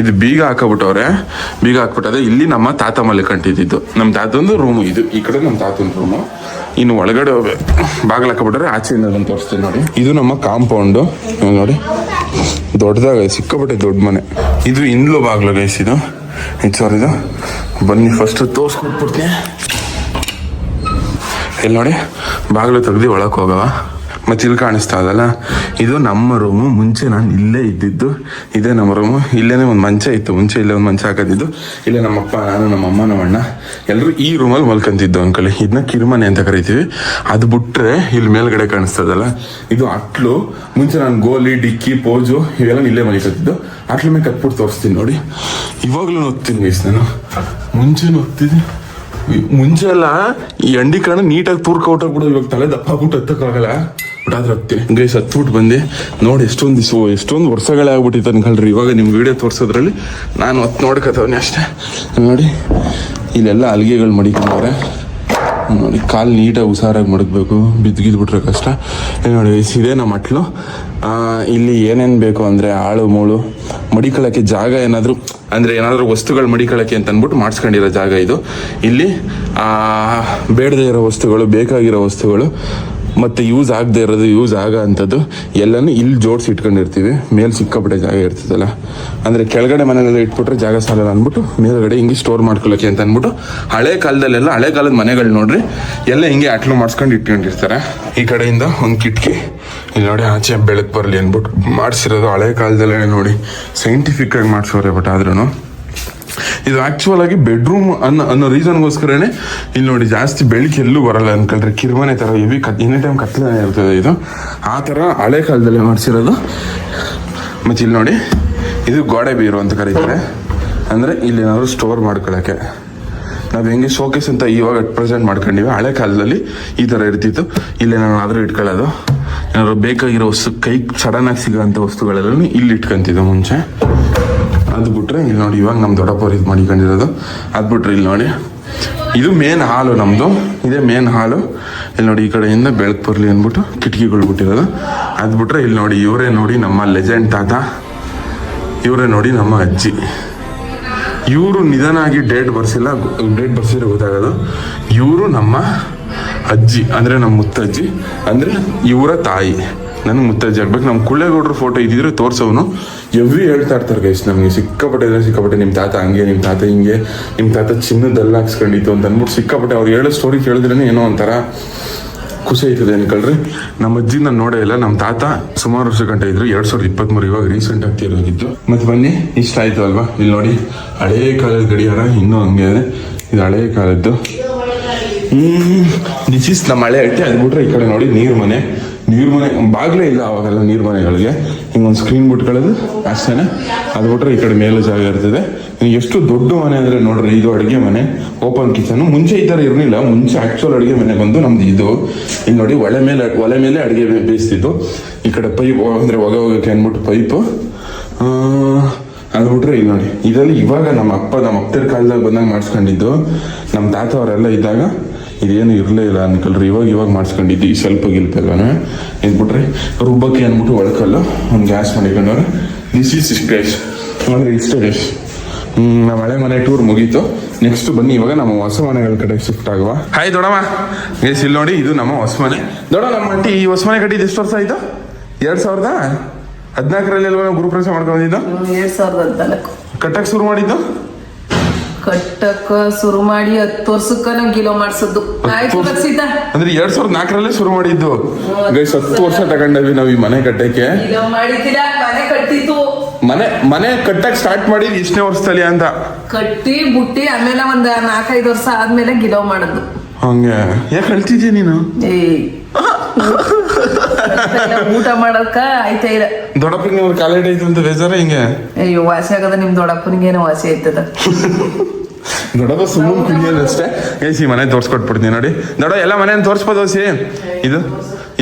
ಇದು ಬೀಗ ಹಾಕ್ಬಿಟ್ಟದೆ. ಇಲ್ಲಿ ನಮ್ಮ ತಾತ ಮಲ್ಕೊಂಡಿದ್ದು. ನಮ್ಮ ತಾತಂದು ರೂಮು ಇದು. ಈ ಕಡೆ ನಮ್ಮ ತಾತನ ರೂಮು. ಇನ್ನು ಒಳಗಡೆ ಬಾಗಿಲು ಹಾಕಬಿಟ್ರೆ ಆಚೆಯಿಂದ ಅದನ್ನು ತೋರಿಸ್ತೀನಿ ನೋಡಿ. ಇದು ನಮ್ಮ ಕಾಂಪೌಂಡು ನೋಡಿ, ದೊಡ್ಡದಾಗ ಸಿಕ್ಕಾಪಟ್ಟೆ ದೊಡ್ಡ ಮನೆ. ಇದು ಇಂದ್ಲು ಬಾಗಿಲು ಗೈಸ್. ಇದು ಬನ್ನಿ ಫಸ್ಟ್ ತೋರಿಸ್ಕೊಟ್ಬಿಡ್ತೀನಿ. ಇಲ್ಲಿ ನೋಡಿ, ಬಾಗಿಲು ತೆಗ್ದು ಒಳಗೆ ಹೋಗವ. ಮತ್ತು ಇಲ್ಲಿ ಕಾಣಿಸ್ತಾ ಅದಲ್ಲ, ಇದು ನಮ್ಮ ರೂಮು. ಮುಂಚೆ ನಾನು ಇಲ್ಲೇ ಇದ್ದಿದ್ದು. ಇದೇ ನಮ್ಮ ರೂಮು. ಇಲ್ಲೇ ಒಂದು ಮಂಚ ಇತ್ತು. ಮುಂಚೆ ಇಲ್ಲೇ ಒಂದು ಮಂಚ ಹಾಕೋದಿದ್ದು. ಇಲ್ಲೇ ನಮ್ಮಪ್ಪ, ನಾನು, ನಮ್ಮಮ್ಮ, ನಮ್ಮಣ್ಣ ಎಲ್ಲರೂ ಈ ರೂಮಲ್ಲಿ ಮಲ್ಕೊಂತಿದ್ದು ಅಂಕಲಿ. ಇದನ್ನ ಕಿರುಮನೆ ಅಂತ ಕರಿತೀವಿ. ಅದು ಬಿಟ್ರೆ ಇಲ್ಲಿ ಮೇಲ್ಗಡೆ ಕಾಣಿಸ್ತದಲ್ಲ, ಇದು ಅಟ್ಲು. ಮುಂಚೆ ನಾನು ಗೋಲಿ, ಡಿಕ್ಕಿ, ಪೋಜು ಇವೆಲ್ಲ ಇಲ್ಲೇ ಮಲ್ಕೊತಿದ್ದು. ಅಟ್ಲ ಮೇಲೆ ಕಟ್ಬಿಟ್ಟು ತೋರಿಸ್ತೀನಿ ನೋಡಿ. ಇವಾಗಲೂ ಹೋಗ್ತೀನಿ ಗೈಸ್ ನಾನು. ಮುಂಚೆನೂ ಹೋಗ್ತಿದ್ದೆ. ಮುಂಚೆ ಎಲ್ಲ ಈ ಅಂಡಿ ಕಾರಣ ನೀಟಾಗಿ ತೂರ್ಕ ಹೊಟ್ಟೋಗ್ಬಿಡೋದು. ಇವಾಗ ತಲೆ ದಪ್ಪ ಆಗ್ಬಿಟ್ಟು ಹತ್ತಕ್ಕಾಗಲ್ಲ. ಬಟ್ ಆದ್ರೆ ಹೋಗ್ತೀನಿ ಗೈಸ್. ಹತ್ಬಿಟ್ಟು ಬಂದೆ ನೋಡಿ. ಎಷ್ಟೊಂದು ವರ್ಷಗಳೇ ಆಗ್ಬಿಟ್ಟಿತ್ತು ಅನ್ಕೊಳ್ರಿ. ಇವಾಗ ನಿಮ್ಗೆ ವಿಡಿಯೋ ತೋರಿಸೋದ್ರಲ್ಲಿ ನಾನು ನೋಡ್ಕೊತವನಿ ಅಷ್ಟೇ. ನೋಡಿ, ಇಲ್ಲೆಲ್ಲ ಅಲ್ಗೆಗಳು ಮಡಿಕೊಂಡವ್ರೆ ನೋಡಿ. ಕಾಲು ನೀಟಾಗಿ ಹುಷಾರಾಗಿ ಮಡಗಬೇಕು, ಬಿದ್ದುಗಿದ್ಬಿಟ್ರೆ ಕಷ್ಟ. ನೋಡಿ ಇದೇ ನಮ್ಮ ಮಟ್ಲು. ಇಲ್ಲಿ ಏನೇನು ಬೇಕು ಅಂದರೆ ಆಳು ಮೂಳು ಮಡಿಕೊಳ್ಳೋಕ್ಕೆ ಜಾಗ, ಏನಾದರೂ ವಸ್ತುಗಳು ಮಡಿಕೊಳ್ಳೋಕ್ಕೆ ಅಂತ ಅಂದ್ಬಿಟ್ಟು ಮಾಡಿಸ್ಕೊಂಡಿರೋ ಜಾಗ ಇದು. ಇಲ್ಲಿ ಬೇಡದೇ ಇರೋ ವಸ್ತುಗಳು, ಬೇಕಾಗಿರೋ ವಸ್ತುಗಳು, ಮತ್ತು ಯೂಸ್ ಆಗದೆ ಇರೋದು, ಯೂಸ್ ಆಗೋ ಅಂಥದ್ದು ಎಲ್ಲನೂ ಇಲ್ಲಿ ಜೋಡಿಸಿ ಇಟ್ಕೊಂಡಿರ್ತೀವಿ. ಮೇಲೆ ಸಿಕ್ಕಾಪಟ್ಟೆ ಜಾಗ ಇರ್ತದಲ್ಲ, ಅಂದರೆ ಕೆಳಗಡೆ ಮನೆಯಲ್ಲೆಲ್ಲ ಇಟ್ಬಿಟ್ರೆ ಜಾಗ ಸಾಲಲ್ಲ ಅಂದ್ಬಿಟ್ಟು ಮೇಲ್ಗಡೆ ಹಿಂಗೆ ಸ್ಟೋರ್ ಮಾಡ್ಕೊಳ್ಳೋಕ್ಕೆ ಅಂತ ಅಂದ್ಬಿಟ್ಟು ಹಳೆ ಕಾಲದ ಮನೆಗಳು ನೋಡ್ರಿ ಎಲ್ಲ ಹಿಂಗೆ ಅಟ್ಲು ಮಾಡಿಸ್ಕೊಂಡು ಇಟ್ಕೊಂಡಿರ್ತಾರೆ. ಈ ಕಡೆಯಿಂದ ಒಂದು ಕಿಟಕಿ ಇಲ್ಲಿ ನೋಡಿ, ಆಚೆ ಬೆಳಕು ಬರಲಿ ಅಂದ್ಬಿಟ್ಟು ಮಾಡಿಸಿರೋದು. ಹಳೆ ಕಾಲದಲ್ಲೇ ನೋಡಿ ಸೈಂಟಿಫಿಕ್ ಆಗಿ ಮಾಡಿಸೋರೆ. ಬಟ್ ಆದ್ರೂ ಇದು ಆಕ್ಚುಯಲ್ ಆಗಿ ಬೆಡ್ರೂಮ್ ಅನ್ನೋ ರೀಸನ್ಗೋಸ್ಕರನೇ ಇಲ್ಲಿ ನೋಡಿ ಜಾಸ್ತಿ ಬೆಳಕು ಎಲ್ಲೂ ಬರಲ್ಲ ಅನ್ಕೊಳ್ರಿ. ಕಿರುಮನೆ ಥರ ಹೆವಿ ಎನಿ ಟೈಮ್ ಕತ್ಲೇ ಇರ್ತದೆ. ಇದು ಆ ಥರ ಹಳೆ ಕಾಲದಲ್ಲೇ ಮಾಡಿಸಿರೋದು. ಮತ್ತು ಇಲ್ಲಿ ನೋಡಿ, ಇದು ಗೋಡೆ ಬೀರು ಅಂತ ಕರೀತಾರೆ. ಅಂದರೆ ಇಲ್ಲಿ ಏನಾದರೂ ಸ್ಟೋರ್ ಮಾಡ್ಕೊಳ್ಳೋಕ್ಕೆ. ನಾವು ಹೆಂಗೆ ಶೋಕೇಸ್ ಅಂತ ಇವಾಗ ಪ್ರೆಸೆಂಟ್ ಮಾಡ್ಕೊಂಡಿವಿ, ಹಳೆ ಕಾಲದಲ್ಲಿ ಈ ಥರ ಇರ್ತಿತ್ತು. ಇಲ್ಲೇನಾದರೂ ಇಟ್ಕೊಳ್ಳೋದು, ಏನಾದ್ರು ಬೇಕಾಗಿರೋ ಕೈಗೆ ಸಡನ್ನಾಗಿ ಸಿಗೋಂಥ ವಸ್ತುಗಳೆಲ್ಲ ಇಲ್ಲಿ ಇಟ್ಕೊಂತಿದ್ದು ಮುಂಚೆ. ಅದು ಬಿಟ್ರೆ ಇಲ್ಲಿ ನೋಡಿ, ಇವಾಗ ನಮ್ಮ ದೊಡ್ಡಪ್ಪವ್ರು ಇದು ಮಾಡಿಕೊಂಡಿರೋದು. ಅದು ಬಿಟ್ರೆ ಇಲ್ಲಿ ನೋಡಿ, ಇದು ಮೇನ್ ಹಾಲು ನಮ್ಮದು. ಇದೇ ಮೇನ್ ಹಾಲು. ಇಲ್ಲಿ ನೋಡಿ, ಈ ಕಡೆಯಿಂದ ಬೆಳಕು ಬರಲಿ ಅಂದ್ಬಿಟ್ಟು ಕಿಟಕಿಗಳು ಬಿಟ್ಟಿರೋದು. ಅದು ಬಿಟ್ರೆ ಇಲ್ಲಿ ನೋಡಿ, ಇವರೇ ನೋಡಿ ನಮ್ಮ ಲೆಜೆಂಡ್ ತಾತ, ಇವರೇ ನೋಡಿ ನಮ್ಮ ಅಜ್ಜಿ. ಇವರು ನಿಧಾನ ಆಗಿ ಡೇಟ್ ಬರ್ಸಿರೋ ಗೊತ್ತಾಗೋದು. ಇವರು ನಮ್ಮ ಅಜ್ಜಿ, ಅಂದರೆ ನಮ್ಮ ಮುತ್ತಜ್ಜಿ, ಅಂದರೆ ಇವರ ತಾಯಿ. ನನಗೆ ಮುತ್ತಜ್ಜಿ ಆಗ್ಬೇಕು. ನಮ್ಮ ಕುಳ್ಳೇಗೌಡ್ರ ಫೋಟೋ ಇದ್ದಿದ್ರೆ ತೋರ್ಸೋನು ಎವ್ರಿ ಹೇಳ್ತಾ ಇರ್ತಾರೆ ಗೈಸ್ ನಮಗೆ ಸಿಕ್ಕಾಪಟ್ಟೆ ನಿಮ್ಮ ತಾತ ಹಂಗೆ, ನಿಮ್ಮ ತಾತ ಹಿಂಗೆ, ನಿಮ್ಮ ತಾತ ಚಿನ್ನದೆಲ್ಲ ಹಾಕ್ಸ್ಕೊಂಡಿತ್ತು ಅಂತ ಅಂದ್ಬಿಟ್ಟು ಸಿಕ್ಕಾಪಟ್ಟೆ ಅವ್ರು ಹೇಳೋ ಸ್ಟೋರಿ ಕೇಳಿದ್ರೇ ಏನೋ ಒಂಥರ ಖುಷಿ ಆಯ್ತದೆ ಅನ್ಕೊಳ್ರಿ. ನಮ್ಮ ಅಜ್ಜಿ ನಾನು ನೋಡೇ ಇಲ್ಲ. ನಮ್ಮ ತಾತ ಸುಮಾರು ವರ್ಷ ಗಂಟೆ ಇದ್ರು, 2023 ಇವಾಗ ರೀಸೆಂಟ್ ಆಗಿ ತೀರೋಗಿದ್ದು. ಮತ್ತೆ ಬನ್ನಿ, ಇಷ್ಟ ಆಯ್ತು ಅಲ್ವಾ? ಇಲ್ಲಿ ನೋಡಿ ಹಳೇ ಕಾಲದ ಗಡಿಯಾರ ಇನ್ನೂ ಹಂಗೆ ಇದೆ. ಇದು ಹಳೇ ಕಾಲದ್ದು. ದಿಸ್ ಇಸ್ ನಮ್ಮ ಹಳೆ ಹಟ್ಟಿ. ಅದು ಬಿಟ್ರೆ ಈ ಕಡೆ ನೋಡಿ ನೀರು ಮನೆ ಬಾಗ್ಲೇ ಇಲ್ಲ ಅವಾಗೆಲ್ಲ ನೀರು ಮನೆಗಳಿಗೆ. ಹಿಂಗೊಂದು ಸ್ಕ್ರೀನ್ ಬಿಟ್ಕೊಳ್ಳೋದು ಅಷ್ಟೇನೆ. ಅದು ಬಿಟ್ರೆ ಈ ಕಡೆ ಮೇಲೆ ಜಾಗ ಇರ್ತದೆ. ಎಷ್ಟು ದೊಡ್ಡ ಮನೆ ಅಂದರೆ ನೋಡ್ರಿ, ಇದು ಅಡುಗೆ ಮನೆ, ಓಪನ್ ಕಿಚನ್. ಮುಂಚೆ ಈ ಥರ ಇರಲಿಲ್ಲ. ಮುಂಚೆ ಆ್ಯಕ್ಚುಲ್ ಅಡುಗೆ ಮನೆ ಬಂದು ನಮ್ದು ಇದು. ಇಲ್ಲಿ ನೋಡಿ ಒಲೆ ಮೇಲೆ ಅಡುಗೆ ಬೇಯಿಸ್ತಿತ್ತು. ಈ ಕಡೆ ಪೈಪ್ ಅಂದರೆ ಹೋಗೋಕೆ ಅಂದ್ಬಿಟ್ಟು ಪೈಪು. ಅದು ಬಿಟ್ರೆ ಇಲ್ಲಿ ನೋಡಿ, ಇದರಲ್ಲಿ ಇವಾಗ ನಮ್ಮ ಅಪ್ಪರ ಕಾಲದಾಗ ಬಂದಾಗ ಮಾಡಿಸ್ಕೊಂಡಿದ್ದು. ನಮ್ಮ ತಾತ ಅವರೆಲ್ಲ ಇದ್ದಾಗ ಇದೇನು ಇರಲೇ ಇಲ್ಲ ಅನ್ಕಲ್ರಿ. ಇವಾಗ ಮಾಡಿಸ್ಕೊಂಡಿದ್ದು ಈ ಸ್ವಲ್ಪ ಗಿಲ್ಪಲ್ವೇ. ಇದ್ಬಿಟ್ರೆ ರುಬ್ಬಕ್ಕೆ ಅಂದ್ಬಿಟ್ಟು ಒಳಕಲ್ಲು ಒಂದು ಗ್ಯಾಸ್ ಮಾಡಿಕೊಂಡವ್ರೆ. ದಿಸ್ ಈಸ್ ಸ್ಟೇಜ್ ಅಂದರೆ ಇಷ್ಟೇ. ನಮ್ಮ ಹಳೆ ಮನೆ ಟೂರ್ ಮುಗೀತು. ನೆಕ್ಸ್ಟ್ ಬನ್ನಿ ಇವಾಗ ನಮ್ಮ ಹೊಸ ಮನೆಗಳ ಕಡೆ ಶಿಫ್ಟ್ ಆಗುವ. ಹಾಯ್ ದೊಡಮ್ಮ ಗೈಸ್, ಇಲ್ಲಿ ನೋಡಿ ಇದು ನಮ್ಮ ಹೊಸ ಮನೆ. ದೊಡ್ಡ ನಮ್ಮ ಆಂಟಿ ಈ ಹೊಸ ಮನೆ ಕಟ್ಟಿದ್ದು ಎಷ್ಟು ವರ್ಷ ಆಯಿತು? 2014 ಅಲ್ವಾ ನಾವು ಗುರುಪ್ರವೇಶ ಮಾಡ್ಕೊಂಡಿದ್ದು? 2014 ಕಟ್ಟಕ್ಕೆ ಶುರು ಮಾಡಿದ್ದು. ಕಟ್ಟಕ್ಕ ಶುರು ಮಾಡಿ 10 ವರ್ಷಕ್ಕ ನಾವು ಗಿಲೋ ಮಾಡ್ಸದ್ದು. ಆಯ್ತು ರಕ್ಷಿತಾ, ಅಂದ್ರೆ 2004 ಶುರು ಮಾಡಿದ್ದು ಗೈಸ್. 10 ವರ್ಷ ತಗೊಂಡವಿ ನಾವು ಈ ಮನೆ ಕಟ್ಟಕ್ಕೆ. ಗಿಲೋ ಮಾಡಿದ್ದೀರಾ? ಮನೆ ಕಟ್ಟಿತ್ತು. ಮನೆ ಕಟ್ಟಕ್ ಸ್ಟಾರ್ಟ್ ಮಾಡಿದ್ ಎಷ್ಟನೇ ವರ್ಷದಲ್ಲಿ ಅಂತ ಕಟ್ಟಿ ಬುಟ್ಟಿ ಆಮೇಲೆ ಒಂದ್ 4-5 ವರ್ಷ ಆದ್ಮೇಲೆ ಗಿಲೋ ಮಾಡದ್ದು. ಹಂಗೆ ಯಾಕೆ ಹೇಳ್ತಿದ್ಯ ನೀನು? ಊಟ ಮಾಡಕ್ಕ ಆಯ್ತಾ ಇಲ್ಲ. ದೊಡ್ಡಪ್ಪನಿಗೆ ಅವ್ರ ಕಾಲೇಜ್ ಐತೆ ಅಂತ ಬೇಜಾರ ಹಿಂಗೆ? ಅಯ್ಯೋ ವಾಸಿ ಆಗದ. ನಿಮ್ ದೊಡ್ಡಪ್ಪನಿಗೇನೋ ವಾಸಿ ಆಯ್ತದ. ದೊಡ್ಡಪ್ಪ ಸುಮ್ಮನೆ ಕುಡಿಯೋದಷ್ಟೇ. ಈ ಮನೆ ತೋರ್ಸ್ಕೊಟ್ಬಿಡ್ತೀನಿ ನೋಡಿ. ದೊಡ್ಡ ಎಲ್ಲ ಮನೆಯನ್ನು ತೋರಿಸ್ಬೋದು ಸಿ.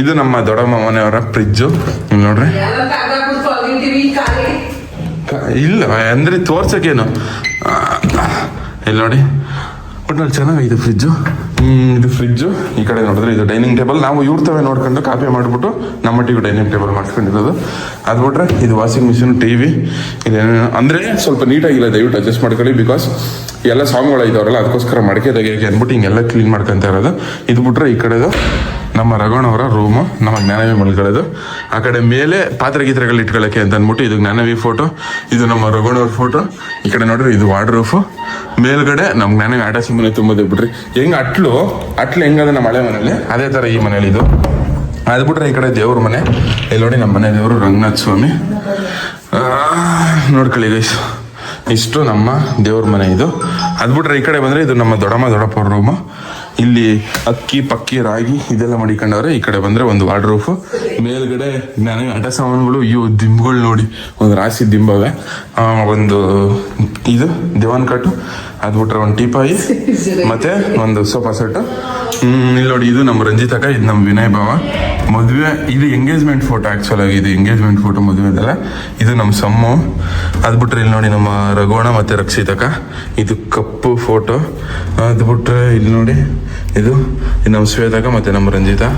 ಇದು ನಮ್ಮ ದೊಡ್ಡಮ್ಮ ಮನೆಯವರ ಫ್ರಿಜ್ಜು ನೋಡ್ರಿ. ಇಲ್ಲ ಅಂದ್ರೆ ತೋರ್ಸಕ್ಕೇನು ಇಲ್ಲಿ ನೋಡಿ. ಒಟ್ನಲ್ಲಿ ಚೆನ್ನಾಗಿದೆ ಫ್ರಿಜ್ಜು. ಇದು ಫ್ರಿಜ್ಜು. ಈ ಕಡೆ ನೋಡಿದ್ರೆ ಇದು ಡೈನಿಂಗ್ ಟೇಬಲ್. ನಾವು ಇವ್ರ್ತವೆ ನೋಡ್ಕೊಂಡು ಕಾಪಿ ಮಾಡಿಬಿಟ್ಟು ನಮ್ಮಟ್ಟಿಗೂ ಡೈನಿಂಗ್ ಟೇಬಲ್ ಮಾಡ್ಕೊಂಡಿರೋದು. ಅದು ಬಿಟ್ರೆ ಇದು ವಾಷಿಂಗ್ ಮಿಷಿನ್, TV ಇದೇನೇನು ಅಂದರೆ ಸ್ವಲ್ಪ ನೀಟಾಗಿಲ್ಲ, ದಯವಿಟ್ಟು ಅಡ್ಜಸ್ಟ್ ಮಾಡ್ಕೊಳ್ಳಿ. ಬಿಕಾಸ್ ಎಲ್ಲ ಸಾಂಗ್ಗಳು ಇದಾವರಲ್ಲ, ಅದಕ್ಕೋಸ್ಕರ ಮಡಿಕೆ ತೆಗಿಯೋಕೆ ಅಂದ್ಬಿಟ್ಟು ಹಿಂಗೆಲ್ಲ ಕ್ಲೀನ್ ಮಾಡ್ಕೊತ ಇರೋದು. ಇದು ಬಿಟ್ರೆ ಈ ಕಡೆದು ನಮ್ಮ ರಘುಣವರ ರೂಮು, ನಮ್ಮ ಜ್ಞಾನವಿ ಮಲ್ಕೊಳ್ಳೋದು. ಆ ಕಡೆ ಮೇಲೆ ಪಾತ್ರೆ ಗೀತ್ರೆಗಳು ಇಟ್ಕೊಳ್ಳೋಕ್ಕೆ ಅಂತ ಅಂದ್ಬಿಟ್ಟು ಇದು ಜ್ಞಾನವಿ ಫೋಟೋ, ಇದು ನಮ್ಮ ರಘುಣವ್ರ ಫೋಟೋ. ಈ ಕಡೆ ನೋಡ್ರಿ ಇದು ವಾರ್ಡ್ರೋಫು. ಮೇಲ್ಗಡೆ ನಮ್ಮ ಜ್ಞಾನವಿ ಆಟ ಸುಮ್ಮನೆ ತುಂಬೋದು ಬಿಡ್ರಿ. ಹೆಂಗೆ ಅಟ್ಲು ಹೆಂಗದ ನಮ್ಮ ಹಳೆ ಮನೇಲಿ, ಅದೇ ಥರ ಈ ಮನೇಲಿ ಇದು. ಅದು ಬಿಟ್ರೆ ಈ ಕಡೆ ದೇವ್ರ ಮನೆ. ಇಲ್ಲಿ ನೋಡಿ ನಮ್ಮ ಮನೆ ದೇವರು ರಂಗನಾಥ ಸ್ವಾಮಿ. ನೋಡ್ಕೊಳ್ಳಿ ಗೈಸ್, ಇಷ್ಟು ನಮ್ಮ ದೇವ್ರ ಮನೆ ಇದು. ಅದು ಬಿಟ್ರೆ ಈ ಕಡೆ ಬಂದರೆ ಇದು ನಮ್ಮ ದೊಡ್ಡಪ್ಪ ರೂಮು. ಇಲ್ಲಿ ಅಕ್ಕಿ ಪಕ್ಕಿ ರಾಗಿ ಇದೆಲ್ಲ ಮಾಡಿಕೊಂಡವ್ರೆ. ಈ ಕಡೆ ಬಂದರೆ ಒಂದು ವಾರ್ಡ್ರೋಫು. ಮೇಲ್ಗಡೆ ನನಗೆ ಆಟ ಸಾಮಾನುಗಳು, ಇವು ದಿಂಬುಗಳು ನೋಡಿ, ಒಂದು ರಾಶಿ ದಿಂಬವೆ. ಒಂದು ಇದು ದಿವಾನ್ ಕಟ್ಟು. ಅದು ಬಿಟ್ರೆ ಒಂದು ಟೀಪಾಯಿ ಮತ್ತೆ ಒಂದು ಸೋಫಾ ಸೆಟ್ಟು. ಇಲ್ಲಿ ನೋಡಿ ಇದು ನಮ್ಮ ರಂಜಿತಕ್ಕ, ಇದು ನಮ್ಮ ವಿನಯ್ ಭಾವ. ಮದುವೆ ಇದು ಎಂಗೇಜ್ಮೆಂಟ್ ಫೋಟೋ. ಆ್ಯಕ್ಚುಲ್ ಆಗಿ ಇದು ಎಂಗೇಜ್ಮೆಂಟ್ ಫೋಟೋ, ಮದುವೆದಲ್ಲ. ಇದು ನಮ್ಮ ಸಮ್ಮು. ಅದು ಬಿಟ್ರೆ ಇಲ್ಲಿ ನೋಡಿ ನಮ್ಮ ರಘುವಣ ಮತ್ತು ರಕ್ಷಿತಕ್ಕ, ಇದು ಕಪ್ಪು ಫೋಟೋ. ಅದು ಬಿಟ್ರೆ ಇಲ್ಲಿ ನೋಡಿ ಇದು ನಮ್ಮ ಶ್ವೇತಕ್ಕ ಮತ್ತು ನಮ್ಮ ರಂಜಿತಾ.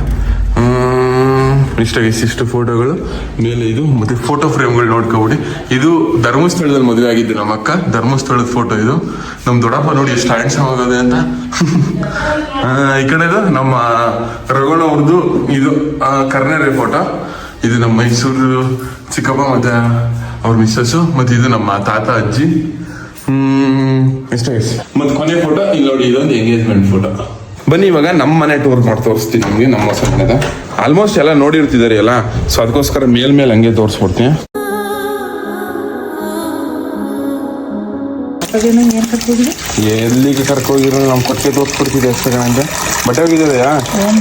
ಇಷ್ಟು ಫೋಟೋಗಳು ಮೇಲೆ. ಇದು ಮತ್ತೆ ಫೋಟೋ ಫ್ರೇಮ್ಗಳು ನೋಡ್ಕೊಬಿಡಿ. ಇದು ಧರ್ಮಸ್ಥಳದಲ್ಲಿ ಮದುವೆ ಆಗಿದ್ದು ನಮ್ಮ ಅಕ್ಕ, ಧರ್ಮಸ್ಥಳದ ಫೋಟೋ ಇದು. ನಮ್ಮ ದೊಡ್ಡಪ್ಪ ನೋಡಿ ಎಷ್ಟು ಹ್ಯಾಂಡ್ಸಮ್ ಆಗೋದೆ ಅಂತ. ಈ ಕಡೆದು ನಮ್ಮ ರಘುಣ ಅವ್ರದ್ದು ಇದು ಕರ್ನಾಟಕ ಫೋಟೋ. ಇದು ನಮ್ಮ ಮೈಸೂರು ಚಿಕ್ಕಪ್ಪ ಮತ್ತೆ ಅವ್ರ ಮಿಸ್ಸಸ್ಸು. ಮತ್ತೆ ಇದು ನಮ್ಮ ತಾತ ಅಜ್ಜಿ. ಇಷ್ಟೇ. ಮತ್ತೆ ಕೊನೆ ಫೋಟೋ ಇಲ್ಲಿ ನೋಡಿ, ಇದೊಂದು ಎಂಗೇಜ್ಮೆಂಟ್ ಫೋಟೋ. ಬನ್ನಿ ಇವಾಗ ನಮ್ಮ ಮನೆ ಟೂರ್ ಮಾಡಿ ತೋರಿಸ್ತೀನಿ ನಿಮಗೆ. ನಮ್ಮ ಹೊಸ ಮನೆದ ಆಲ್ಮೋಸ್ಟ್ ಎಲ್ಲ ನೋಡಿರ್ತಿದ್ದಾರೆ ಎಲ್ಲ, ಸೊ ಅದಕ್ಕೋಸ್ಕರ ಮೇಲ್ ಹಂಗೆ ತೋರಿಸ್ಬಿಡ್ತೀನಿ. ಎಲ್ಲಿಗೆ ಕರ್ಕೋಗಿರೋ ನಮ್ಮ ಕೊಟ್ಟಿಗೆ ತೋರಿಸ್ಬಿಡ್ತಿದೆ ಅಷ್ಟೇ ಅಂತ. ಬಟ್ಟೆ ಹೋಗಿದ್ದೆಯಾ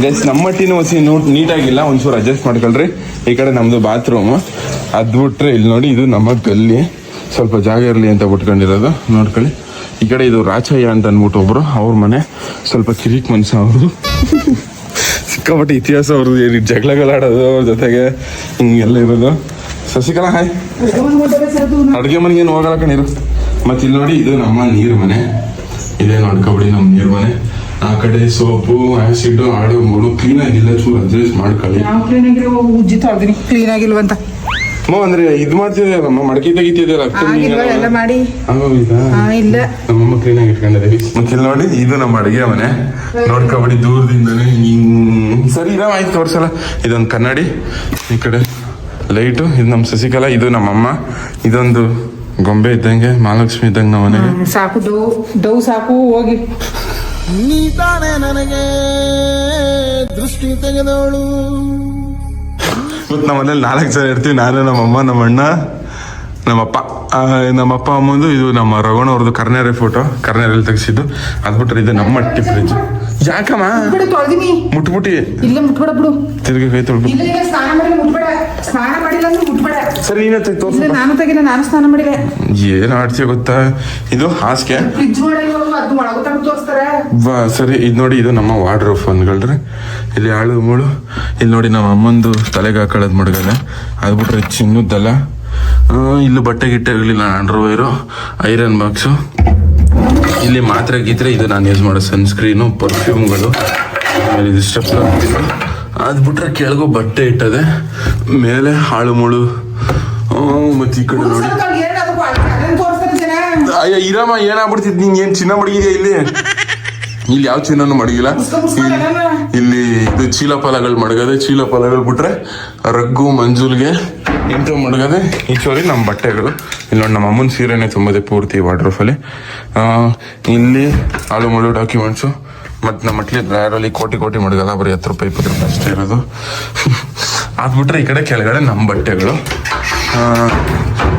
ಗೈಸ್? ನಮ್ಮ ಮಟ್ಟಿನೂ ಹೊಸಿ ನೀಟಾಗಿಲ್ಲ, ಒಂಚೂರು ಅಡ್ಜಸ್ಟ್ ಮಾಡ್ಕೊಳ್ರಿ. ಈ ಕಡೆ ನಮ್ಮದು ಬಾತ್ರೂಮು. ಅದು ಬಿಟ್ರೆ ಇಲ್ಲಿ ನೋಡಿ ಇದು ನಮ್ಮ ಗಲ್ಲಿ, ಸ್ವಲ್ಪ ಜಾಗ ಇರಲಿ ಅಂತ ಬಿಟ್ಕೊಂಡಿರೋದು ನೋಡ್ಕೊಳ್ಳಿ. ಈ ಕಡೆ ಇದು ರಾಚಯ್ಯ ಅಂತ ಅಂದ್ಬಿಟ್ಟು ಒಬ್ರು, ಅವ್ರ ಮನೆ. ಸ್ವಲ್ಪ ಕಿರಿಕ್ ಮನುಷ್ಯ ಅವ್ರದ್ದು. ಸಿಕ್ಕಾಪಟ್ಟೆ ಇತಿಹಾಸ ಅವ್ರದ್ದು, ಜಗಳಗಳಾಡೋದು ಅವ್ರ ಜೊತೆಗೆ ಹಿಂಗೆಲ್ಲ ಇರೋದು. ಶಶಿಕಲಾ ಹಾಯ್. ಅಡುಗೆ ಮನೆಗೇನು ಹೋಗಲ್ಲ ಕಣಿರು. ಮತ್ತೆ ಇಲ್ಲಿ ನೋಡಿ ಇದು ನಮ್ಮ ನೀರು ಮನೆ. ಇದೇ ನೋಡ್ಕೊಬಿಡಿ ನಮ್ಮ ನೀರು ಮನೆ. ಆ ಕಡೆ ಸೋಪು, ಆಸಿಡ್, ಆಡು ಮೂಡು ಕ್ಲೀನ್ ಆಗಿಲ್ಲ, ಚೂರು ಅಡ್ಜಸ್ಟ್ ಮಾಡ್ಕೊಳ್ಳಿ. ಕ್ಲೀನ್ ಆಗಿಲ್ವಂತ ಅಂದ್ರೆ ಇದು ಮಾಡ್ತಿದ್ಯಲ್ಲಮ್ಮ, ಮಡಕೆ ತೆಗಿತಿದ್ಯಲ್ಲ ಎಲ್ಲ ಮಾಡಿ ಆಗೋಗಿದ್ದಾ? ಇಲ್ಲ ನಮ್ಮಮ್ಮ ಕ್ಲೀನ್ ಆಗಿ ಇಟ್ಕೊಂಡಿದ್ದೀವಿ. ಮತ್ತೆ ಇಲ್ಲಿ ನೋಡಿ, ಇದು ನಮ್ಮ ಅಡಿಗೆ ಮನೆ. ನೋಡ್ಕೊಬಿಡಿ ದೂರದಿಂದನೇ ಹಿಂಗ್. ಸರಿ ಇರೋ ಆಯ್ತು, ತೋರ್ಸಲ್ಲ. ಇದೊಂದು ಕನ್ನಡಿ, ಈ ಕಡೆ ಲೈಟು. ಇದು ನಮ್ಮ ಶಶಿಕಲಾ, ಇದು ನಮ್ಮಮ್ಮ. ಇದೊಂದು ಗೊಂಬೆ ಇದ್ದಂಗೆ, ಮಹಾಲಕ್ಷ್ಮಿ ಇದ್ದಂಗೆ ನಮ್ಮ ಮನೆಗೆ. ಸಾಕು ಡೌ ಸಾಕು ಹೋಗಿ. ನೀ ತಾನೇ ನನಗೆ ದೃಷ್ಟಿ ತೆಗೆದವಳು. ಮತ್ತು ನಮ್ಮ ಮನೇಲಿ 4 ಜನ ಇರ್ತೀವಿ. ನಾನು, ನಮ್ಮಮ್ಮ, ನಮ್ಮ ಅಣ್ಣ, ನಮ್ಮಪ್ಪ. ನಮ್ಮಪ್ಪ ಅಮ್ಮಂದು ಇದು ನಮ್ಮ ರಘುಣ ಅವ್ರದ್ದು ಕರ್ನೇರೆ ಫೋಟೋ, ಕರ್ನೇರಲ್ಲಿ ತೆಗೆಸಿದ್ದು. ಅದ್ಬಿಟ್ರೆ ಇದು ನಮ್ಮ ಅಟ್ಟಿ ಫ್ರಿಜ್. ಯಾಕಮ್ಮ ತೊಳ್ದಿನಿ ಮುಟ್ಬಿಟ್ಟಿ? ಇಲ್ಲ ಮುಟ್ಬೇಡ ಬಿಡು, ತಿರ್ಗಿ ಕೈ ತೊಳ್ಬಿಟ್ಟು. ಇಲ್ಲ ಈಗ ಸ್ನಾನ ಮಾಡಿ ಮುಟ್ಬೇಡ, ಸ್ನಾನ ಮಾಡಿಲ್ಲ ಅಂದ್ರೆ ಮುಟ್ಬೇಡ. ಸರಿ, ನೀನೇ ತೋರ್ಸ. ಇಲ್ಲ ನಾನು ತೆಗಿಲ್ಲ, ನಾನು ಸ್ನಾನ ಮಾಡಿದೆ. ಏನು ಆಡ್ತೀಯ ಗೊತ್ತಾ? ಇದು ಹಾಸಿಗೆ. ಫ್ರಿಜ್ ಮಾಡಿ ಅದು ಒಳಗೊತ್ತಾಗ ತೋರಿಸ್ತಾರೆ. ಸರಿ, ಇದು ನೋಡಿ, ಇದು ನಮ್ಮ ವಾರ್ಡ್ರೋಬ್ ಫೋನ್ಗಳ್ರಿ. ಇಲ್ಲಿ ಆಳು ಮೂಳು. ಇಲ್ಲಿ ನೋಡಿ ನಮ್ಮ ಅಮ್ಮಂದು ತಲೆಗೆ ಹಾಕೊಳ್ಳೋದು ಮಡಗಲ್ಲ. ಅದು ಬಿಟ್ರೆ ಚಿನ್ನದ್ದಲ್ಲ. ಇಲ್ಲಿ ಬಟ್ಟೆ ಗಿಟ್ಟೆ ಇರಲಿಲ್ಲ, ಅಂಡರ್ವೇರು, ಐರನ್ ಬಾಕ್ಸು. ಇಲ್ಲಿ ಮಾತ್ರೆ ಗೀತ್ರೆ, ಇದು ನಾನು ಯೂಸ್ ಮಾಡೋ ಸನ್ಸ್ಕ್ರೀನು, ಪರ್ಫ್ಯೂಮ್ಗಳು. ಆಮೇಲೆ ಇದು ಸ್ಟೆಪ್. ಅದು ಬಿಟ್ರೆ ಕೆಳಗು ಬಟ್ಟೆ ಇಟ್ಟದೆ, ಮೇಲೆ ಹಾಳು ಮುಳು. ಮತ್ತೆ ಈ ಕಡೆ ನೋಡಿ, ಅಯ್ಯ ಇರಮ್ಮ, ಏನಾಗ್ಬಿಡ್ತಿದ್ ನಿಂಗೆ? ಏನ್ ಚಿನ್ನ ಮಡಗಿದ್ಯಾ ಇಲ್ಲಿ? ಇಲ್ಲಿ ಯಾವ ಚಿನ್ನನು ಮಡಗಿಲ್ಲ. ಇಲ್ಲಿ ಇದು ಚೀಲ ಫಲಗಳು ಮಡಗದೆ. ಚೀಲ ಫಲಗಳು ಬಿಟ್ರೆ ರಗ್ಗು, ಮಂಜುಲ್ಗೆ ಇಂಥವು ಮಡಗದೆ. ಈಚೋರಿ ನಮ್ಮ ಬಟ್ಟೆಗಳು. ಇಲ್ಲಿ ನೋಡಿ, ನಮ್ಮ ಅಮ್ಮನ ಸೀರೆನೆ ತುಂಬದೆ ಪೂರ್ತಿ ವಾರ್ಡ್ರೋಬಲ್ಲಿ. ಇಲ್ಲಿ ಆಳು ಮುಳು ಡಾಕ್ಯುಮೆಂಟ್ಸು. ಮತ್ತು ನಮ್ಮ ಮಟ್ಲಿ ಡ್ರೈವರಲ್ಲಿ ಕೋಟಿ ಮಡಗಲ್ಲ, ಬರೀ 10 ರೂಪಾಯಿ 20 ರೂಪಾಯಿ ಅಷ್ಟೇ ಇರೋದು. ಅದ್ಬಿಟ್ರೆ ಈ ಕಡೆ ಕೆಳಗಡೆ ನಮ್ಮ ಬಟ್ಟೆಗಳು.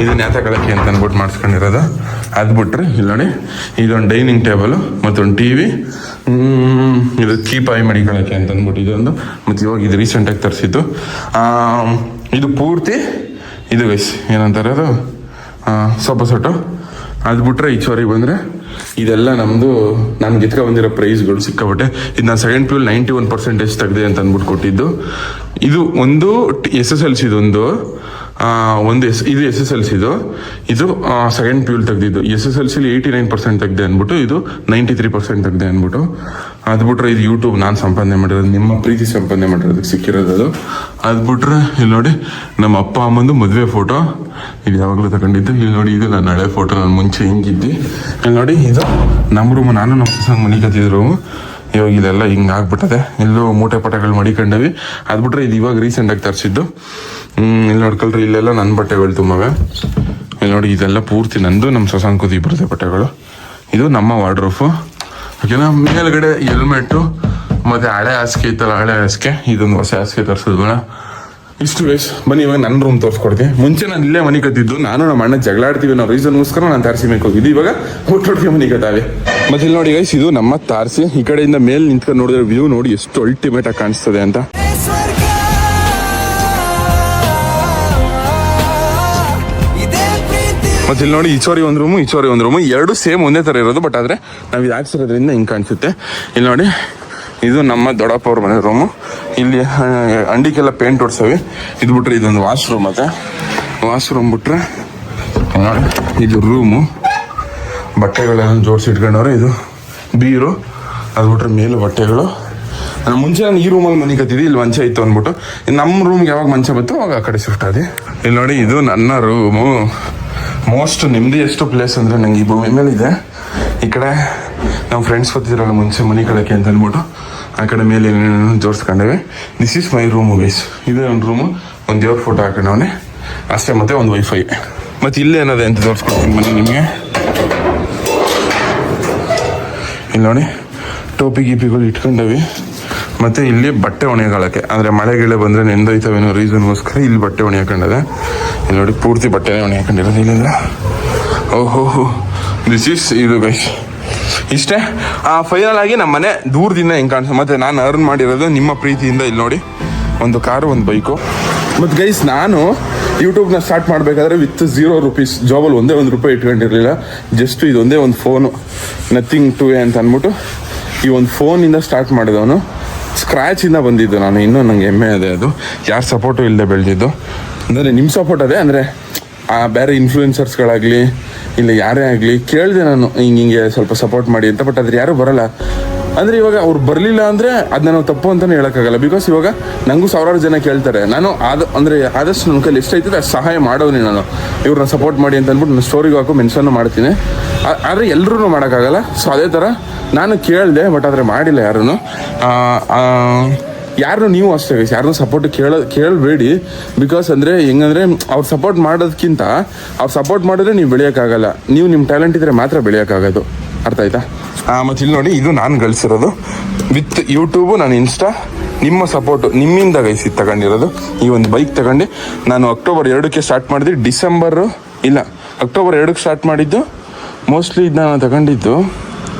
ಇದು ನೇತಾಕಳಕ್ಕೆ ಅಂತ ಅಂದ್ಬಿಟ್ಟು ಮಾಡಿಸ್ಕೊಂಡಿರೋದು. ಅದು ಬಿಟ್ರೆ ಇಲ್ಲಿ ನೋಡಿ, ಇದೊಂದು ಡೈನಿಂಗ್ ಟೇಬಲು ಮತ್ತೊಂದು ಟಿ ವಿ. ಇದು ಕೀಪಾಯಿ ಮಡಿಕೊಳ್ಳೋಕ್ಕೆ ಅಂತ ಅಂದ್ಬಿಟ್ಟು ಇದೊಂದು. ಮತ್ತು ಇವಾಗ ಇದು ರೀಸೆಂಟಾಗಿ ತರಿಸಿದ್ದು. ಇದು ಪೂರ್ತಿ ಇದು ಗೈಸ್ ಏನಂತಾರೆ ಅದು, ಸೋಫಾ ಸೆಟ್ಟು. ಅದು ಬಿಟ್ರೆ ಈಚೋರಿಗೆ ಬಂದರೆ ಇದೆಲ್ಲ ನಮ್ಮದು. ನಾನು ಗಿತ್ಕ ಬಂದಿರೋ ಪ್ರೈಸ್ಗಳು ಸಿಕ್ಕಾಬಟ್ಟೆ. ಇದು ನಾನು ಸೆಕೆಂಡ್ ಪ್ಯೂಲ್ 91% ತೆಗೆದೆ ಅಂತ ಅಂದ್ಬಿಟ್ಟು ಕೊಟ್ಟಿದ್ದು. ಇದು ಒಂದು SSLC ಇದೊಂದು. ಇದು SSLCದು. ಇದು ಸೆಕೆಂಡ್ ಪ್ಯೂಲ್ ತೆಗೆದಿದ್ದು. SSLCಲಿ 89% ತೆಗೆದೆ ಅಂದ್ಬಿಟ್ಟು, ಇದು 93% ತೆಗೆದೆ ಅಂದ್ಬಿಟ್ಟು. ಅದು ಬಿಟ್ರೆ ಇದು ಯೂಟ್ಯೂಬ್ ನಾನು ಸಂಪಾದನೆ ಮಾಡಿರೋದು, ನಿಮ್ಮ ಪ್ರೀತಿ ಸಂಪಾದನೆ ಮಾಡಿರೋದಕ್ಕೆ ಸಿಕ್ಕಿರೋದು ಅದು. ಅದು ಬಿಟ್ರೆ ಇಲ್ಲಿ ನೋಡಿ, ನಮ್ಮ ಅಪ್ಪ ಅಮ್ಮಂದು ಮದುವೆ ಫೋಟೋ. ಇದು ಯಾವಾಗಲೂ ತಗೊಂಡಿದ್ದು. ಇಲ್ಲಿ ನೋಡಿ, ಇದು ನನ್ನ ಹಳೆ ಫೋಟೋ, ನಾನು ಮುಂಚೆ ಹಿಂಗಿದ್ದಿ. ಇಲ್ಲಿ ನೋಡಿ, ಇದು ನಮ್ಮ ರೂಮು. ನಾನು ನಮ್ಮ ಸಂಗ ಮನೆ ಕತ್ತಿದ ರೂಮು. ಇವಾಗ ಇದೆಲ್ಲ ಹಿಂಗೆ ಆಗ್ಬಿಟ್ಟದೆ. ಎಲ್ಲೋ ಮೂಟೆ ಪಟಗಳು ಮಡಿಕೊಂಡವಿ. ಅದು ಬಿಟ್ರೆ ಇದು ಇವಾಗ ರೀಸೆಂಟಾಗಿ ತರಿಸಿದ್ದು. ಇಲ್ಲಿ ನೋಡ್ಕೊಳ್ರಿ, ಇಲ್ಲೆಲ್ಲ ನನ್ನ ಬಟ್ಟೆಗಳು ತುಂಬವೆ. ಇಲ್ಲಿ ನೋಡಿ, ಇದೆಲ್ಲ ಪೂರ್ತಿ ನಂದು, ನಮ್ಮ ಸೊಸಂಕುದಿ ಇಬ್ಬರದೇ ಬಟ್ಟೆಗಳು. ಇದು ನಮ್ಮ ವಾರ್ಡ್ರೋಬು. ಓಕೆನಾ. ಮೇಲ್ಗಡೆ ಹೆಲ್ಮೆಟ್ಟು ಮತ್ತು ಹಳೆ ಹಾಸಿಗೆ ಇತ್ತಲ್ಲ, ಹಳೆ ಹಾಸಿಗೆ. ಇದೊಂದು ಹೊಸ ಹಾಸಿಗೆ ತರಿಸಿದ್ವಿ. ಇಷ್ಟು ಗೈಸ್. ಬನ್ನಿ ಇವಾಗ ನನ್ನ ರೂಮ್ ತೋರಿಸ್ಕೊಡ್ತೀನಿ. ಮುಂಚೆ ನಾನು ಇಲ್ಲೇ ಮನೆ ಕತ್ತಿದ್ದು. ನಾನು ನಮ್ಮ ಅಣ್ಣ ಜಗಳಾಡ್ತೀವಿ ನಾವು ರೀಸನ್ಗೋಸ್ಕರ ನಾನು ತಾರಸಿ ಮೇಲೆ ಹೋಗಿದ್ದು. ಇವಾಗ ಒಟ್ಟೊಟ್ಟಿಗೆ ಮನೆ ಕಟ್ಟಾವೆ. ಮತ್ತೆ ಇಲ್ಲಿ ನೋಡಿ ಗೈಸ್, ಇದು ನಮ್ಮ ತಾರಸಿ. ಈ ಕಡೆಯಿಂದ ಮೇಲೆ ನಿಂತ್ಕೊಂಡು ನೋಡಿದ್ರೆ ವ್ಯೂ ನೋಡಿ ಎಷ್ಟು ಅಲ್ಟಿಮೇಟ್ ಆಗಿ ಕಾಣಿಸ್ತದೆ ಅಂತ. ಮತ್ತೆ ಇಲ್ಲಿ ನೋಡಿ, ಈಚೋರಿ ಒಂದು ರೂಮು, ಎರಡು ಸೇಮ್ ಒಂದೇ ಥರ ಇರೋದು. ಬಟ್ ಆದರೆ ನಾವು ಇದು ಹಾಕ್ಸಿರೋದ್ರಿಂದ ಹಿಂಗೆ ಕಾಣಿಸುತ್ತೆ. ಇಲ್ಲಿ ನೋಡಿ, ಇದು ನಮ್ಮ ದೊಡ್ಡಪ್ಪ ಅವ್ರ ಮನೆ ರೂಮು. ಇಲ್ಲಿ ಅಂಡಿಗೆಲ್ಲ ಪೇಂಟ್ ಹೊಡ್ಸವಿ. ಇದು ಬಿಟ್ರೆ ಇದೊಂದು ವಾಶ್ರೂಮ್. ಮತ್ತೆ ವಾಶ್ರೂಮ್ ಬಿಟ್ರೆ ನೋಡಿ, ಇದು ರೂಮು. ಬಟ್ಟೆಗಳೆಲ್ಲ ಜೋಡಿಸಿ ಇಟ್ಕೊಂಡವ್ರೆ. ಇದು ಬೀರು. ಅದು ಬಿಟ್ರೆ ಮೇಲೆ ಬಟ್ಟೆಗಳು. ಮುಂಚೆ ನಾನು ಈ ರೂಮಲ್ಲಿ ಮನೆ ಕತ್ತಿದ್ದೆ. ಇಲ್ಲಿ ಮಂಚ ಇತ್ತು ಅಂದ್ಬಿಟ್ಟು ನಮ್ಮ ರೂಮ್ಗೆ ಯಾವಾಗ ಮಂಚ ಬಂತು ಅವಾಗ ಆ ಕಡೆ ಶಿಫ್ಟ್ ಆದಿ. ಇಲ್ಲಿ ನೋಡಿ, ಇದು ನನ್ನ ರೂಮು. ಮೋಸ್ಟ್ ನೆಮ್ಮದಿಯಷ್ಟು ಪ್ಲೇಸ್ ಅಂದರೆ ನಂಗೆ ಈ ಭೂಮಿ ಮೇಲೆ ಇದೆ. ಈ ಕಡೆ ನಮ್ಮ ಫ್ರೆಂಡ್ಸ್ ಗೊತ್ತಿದ್ರಲ್ಲ ಮುಂಚೆ ಮನೆ ಕಳಕ್ಕೆ ಅಂತ ಅಂದ್ಬಿಟ್ಟು ಆ ಕಡೆ ಮೇಲೆ ಏನೇನು ಜೋಡಿಸ್ಕೊಂಡೇವೆ. This is my room guys. ಇದು ಒಂದು ರೂಮು. ಒಂದು ದೇವ್ರ ಫೋಟೋ ಹಾಕೊಂಡವನೇ ಅಷ್ಟೇ. ಮತ್ತೆ ಒಂದು ವೈಫೈ. ಮತ್ತು ಇಲ್ಲೇ ಏನದೆ ಅಂತ ತೋರಿಸ್ಕೊಡ್ತೀನಿ ಬನ್ನಿ ನಿಮಗೆ. ಇಲ್ಲಿ ನೋಡಿ, ಟೋಪಿ ಗೀಪಿಗಳು ಇಟ್ಕೊಂಡವಿ. ಮತ್ತು ಇಲ್ಲಿ ಬಟ್ಟೆ ಒಣಗಾಳಕ್ಕೆ, ಅಂದರೆ ಮಳೆ ಗಿಳೆ ಬಂದರೆ ನೆಂದೋಯ್ತವೇನೋ ರೀಸನ್ಗೋಸ್ಕರ ಇಲ್ಲಿ ಬಟ್ಟೆ ಒಣೆ ಹಾಕೊಂಡಿದೆ. ಇಲ್ಲಿ ನೋಡಿ, ಪೂರ್ತಿ ಬಟ್ಟೆನೇ ಒಣೆ ಹಾಕೊಂಡಿರೋದು ಇಲ್ಲಿಂದ. ಓಹೋ, ದಿಸ್ ಈಸ್ ಇದು ಗೈಸ್. ಇಷ್ಟೇ. ಫೈನಲ್ ಆಗಿ ನಮ್ಮ ಮನೆ ದೂರದಿಂದ ಹೆಂಗೆ ಕಾಣಿಸ್ತು. ಮತ್ತು ನಾನು ಅರ್ನ್ ಮಾಡಿರೋದು ನಿಮ್ಮ ಪ್ರೀತಿಯಿಂದ. ಇಲ್ಲಿ ನೋಡಿ, ಒಂದು ಕಾರು, ಒಂದು ಬೈಕು. ಮತ್ತು ಗೈಸ್, ನಾನು ಯೂಟ್ಯೂಬ್ನ ಸ್ಟಾರ್ಟ್ ಮಾಡಬೇಕಾದ್ರೆ ವಿತ್ 0 ರೂಪೀಸ್ ಜಾಬಲ್ಲಿ ಒಂದೇ ₹1 ಇಟ್ಕೊಂಡಿರಲಿಲ್ಲ. ಜಸ್ಟ್ ಇದೊಂದೇ ಒಂದು ಫೋನು, ನಥಿಂಗ್ ಟು ಅಂತ ಅಂದ್ಬಿಟ್ಟು ಈ ಒಂದು ಫೋನಿಂದ ಸ್ಟಾರ್ಟ್ ಮಾಡಿದವನು. ಸ್ಕ್ರ್ಯಾಚಿಂದ ಬಂದಿದ್ದು ನಾನು. ಇನ್ನೂ ನನಗೆ ಹೆಮ್ಮೆ ಅದೇ. ಅದು ಯಾರ ಸಪೋರ್ಟು ಇಲ್ಲದೆ ಬೆಳೆದಿದ್ದು. ಅಂದರೆ ನಿಮ್ಮ ಸಪೋರ್ಟ್ ಅದೇ. ಅಂದರೆ ಬೇರೆ ಇನ್ಫ್ಲೂಯೆನ್ಸರ್ಸ್ಗಳಾಗಲಿ ಇಲ್ಲ ಯಾರೇ ಆಗಲಿ ಕೇಳಿದೆ ನಾನು, ಹಿಂಗೆ ಸ್ವಲ್ಪ ಸಪೋರ್ಟ್ ಮಾಡಿ ಅಂತ. ಬಟ್ ಅದ್ರ ಯಾರೂ ಬರೋಲ್ಲ. ಅಂದರೆ ಇವಾಗ ಅವ್ರು ಬರಲಿಲ್ಲ ಅಂದರೆ ಅದನ್ನ ನಾವು ತಪ್ಪು ಅಂತಲೇ ಹೇಳೋಕ್ಕಾಗಲ್ಲ. ಬಿಕಾಸ್ ಇವಾಗ ನನಗೂ ಸಾವಿರಾರು ಜನ ಕೇಳ್ತಾರೆ. ನಾನು ಆದಷ್ಟು ನನ್ನ ಕೈಲಿ ಎಷ್ಟೈತದೆ ಅಷ್ಟು ಸಹಾಯ ಮಾಡೋನಿ ನಾನು. ಇವ್ರನ್ನ ಸಪೋರ್ಟ್ ಮಾಡಿ ಅಂತ ಅಂದ್ಬಿಟ್ಟು ನಾನು ಸ್ಟೋರಿಗೆ ಹಾಕೋ ಮೆನ್ಷನ್ನು ಮಾಡ್ತೀನಿ. ಆದರೆ ಎಲ್ಲರೂ ಮಾಡೋಕ್ಕಾಗಲ್ಲ. ಸೊ ಅದೇ ಥರ ನಾನು ಕೇಳಿದೆ, ಬಟ್ ಆದರೆ ಮಾಡಿಲ್ಲ ಯಾರೂ. ಯಾರನ್ನೂ ನೀವು ಅಷ್ಟೇ ಗೈಸ್, ಯಾರನ್ನೂ ಸಪೋರ್ಟ್ ಕೇಳಬೇಡಿ. ಬಿಕಾಸ್ ಅಂದರೆ ಹೆಂಗಂದರೆ ಅವ್ರು ಸಪೋರ್ಟ್ ಮಾಡೋದಕ್ಕಿಂತ ಅವ್ರು ಸಪೋರ್ಟ್ ಮಾಡಿದ್ರೆ ನೀವು ಬೆಳೆಯೋಕ್ಕಾಗಲ್ಲ. ನೀವು ನಿಮ್ಮ ಟ್ಯಾಲೆಂಟ್ ಇದ್ದರೆ ಮಾತ್ರ ಬೆಳೆಯೋಕ್ಕಾಗೋದು. ಅರ್ಥ ಆಯ್ತಾ? ಮತ್ತು ಇಲ್ಲಿ ನೋಡಿ, ಇದು ನಾನು ಗಳಿಸಿರೋದು ವಿತ್ ಯೂಟ್ಯೂಬು, ನಾನು ಇನ್ಸ್ಟಾ, ನಿಮ್ಮ ಸಪೋರ್ಟು ನಿಮ್ಮಿಂದ ಗೈಸ್ ಇದು ತಗೊಂಡಿರೋದು. ಈ ಒಂದು ಬೈಕ್ ತಗೊಂಡು ನಾನು ಅಕ್ಟೋಬರ್ 2ಕ್ಕೆ ಸ್ಟಾರ್ಟ್ ಮಾಡಿದ್ದು. ಅಕ್ಟೋಬರ್ 2ಕ್ಕೆ ಸ್ಟಾರ್ಟ್ ಮಾಡಿದ್ದು. ಮೋಸ್ಟ್ಲಿ ಇದನ್ನ ನಾನು ತಗೊಂಡಿದ್ದು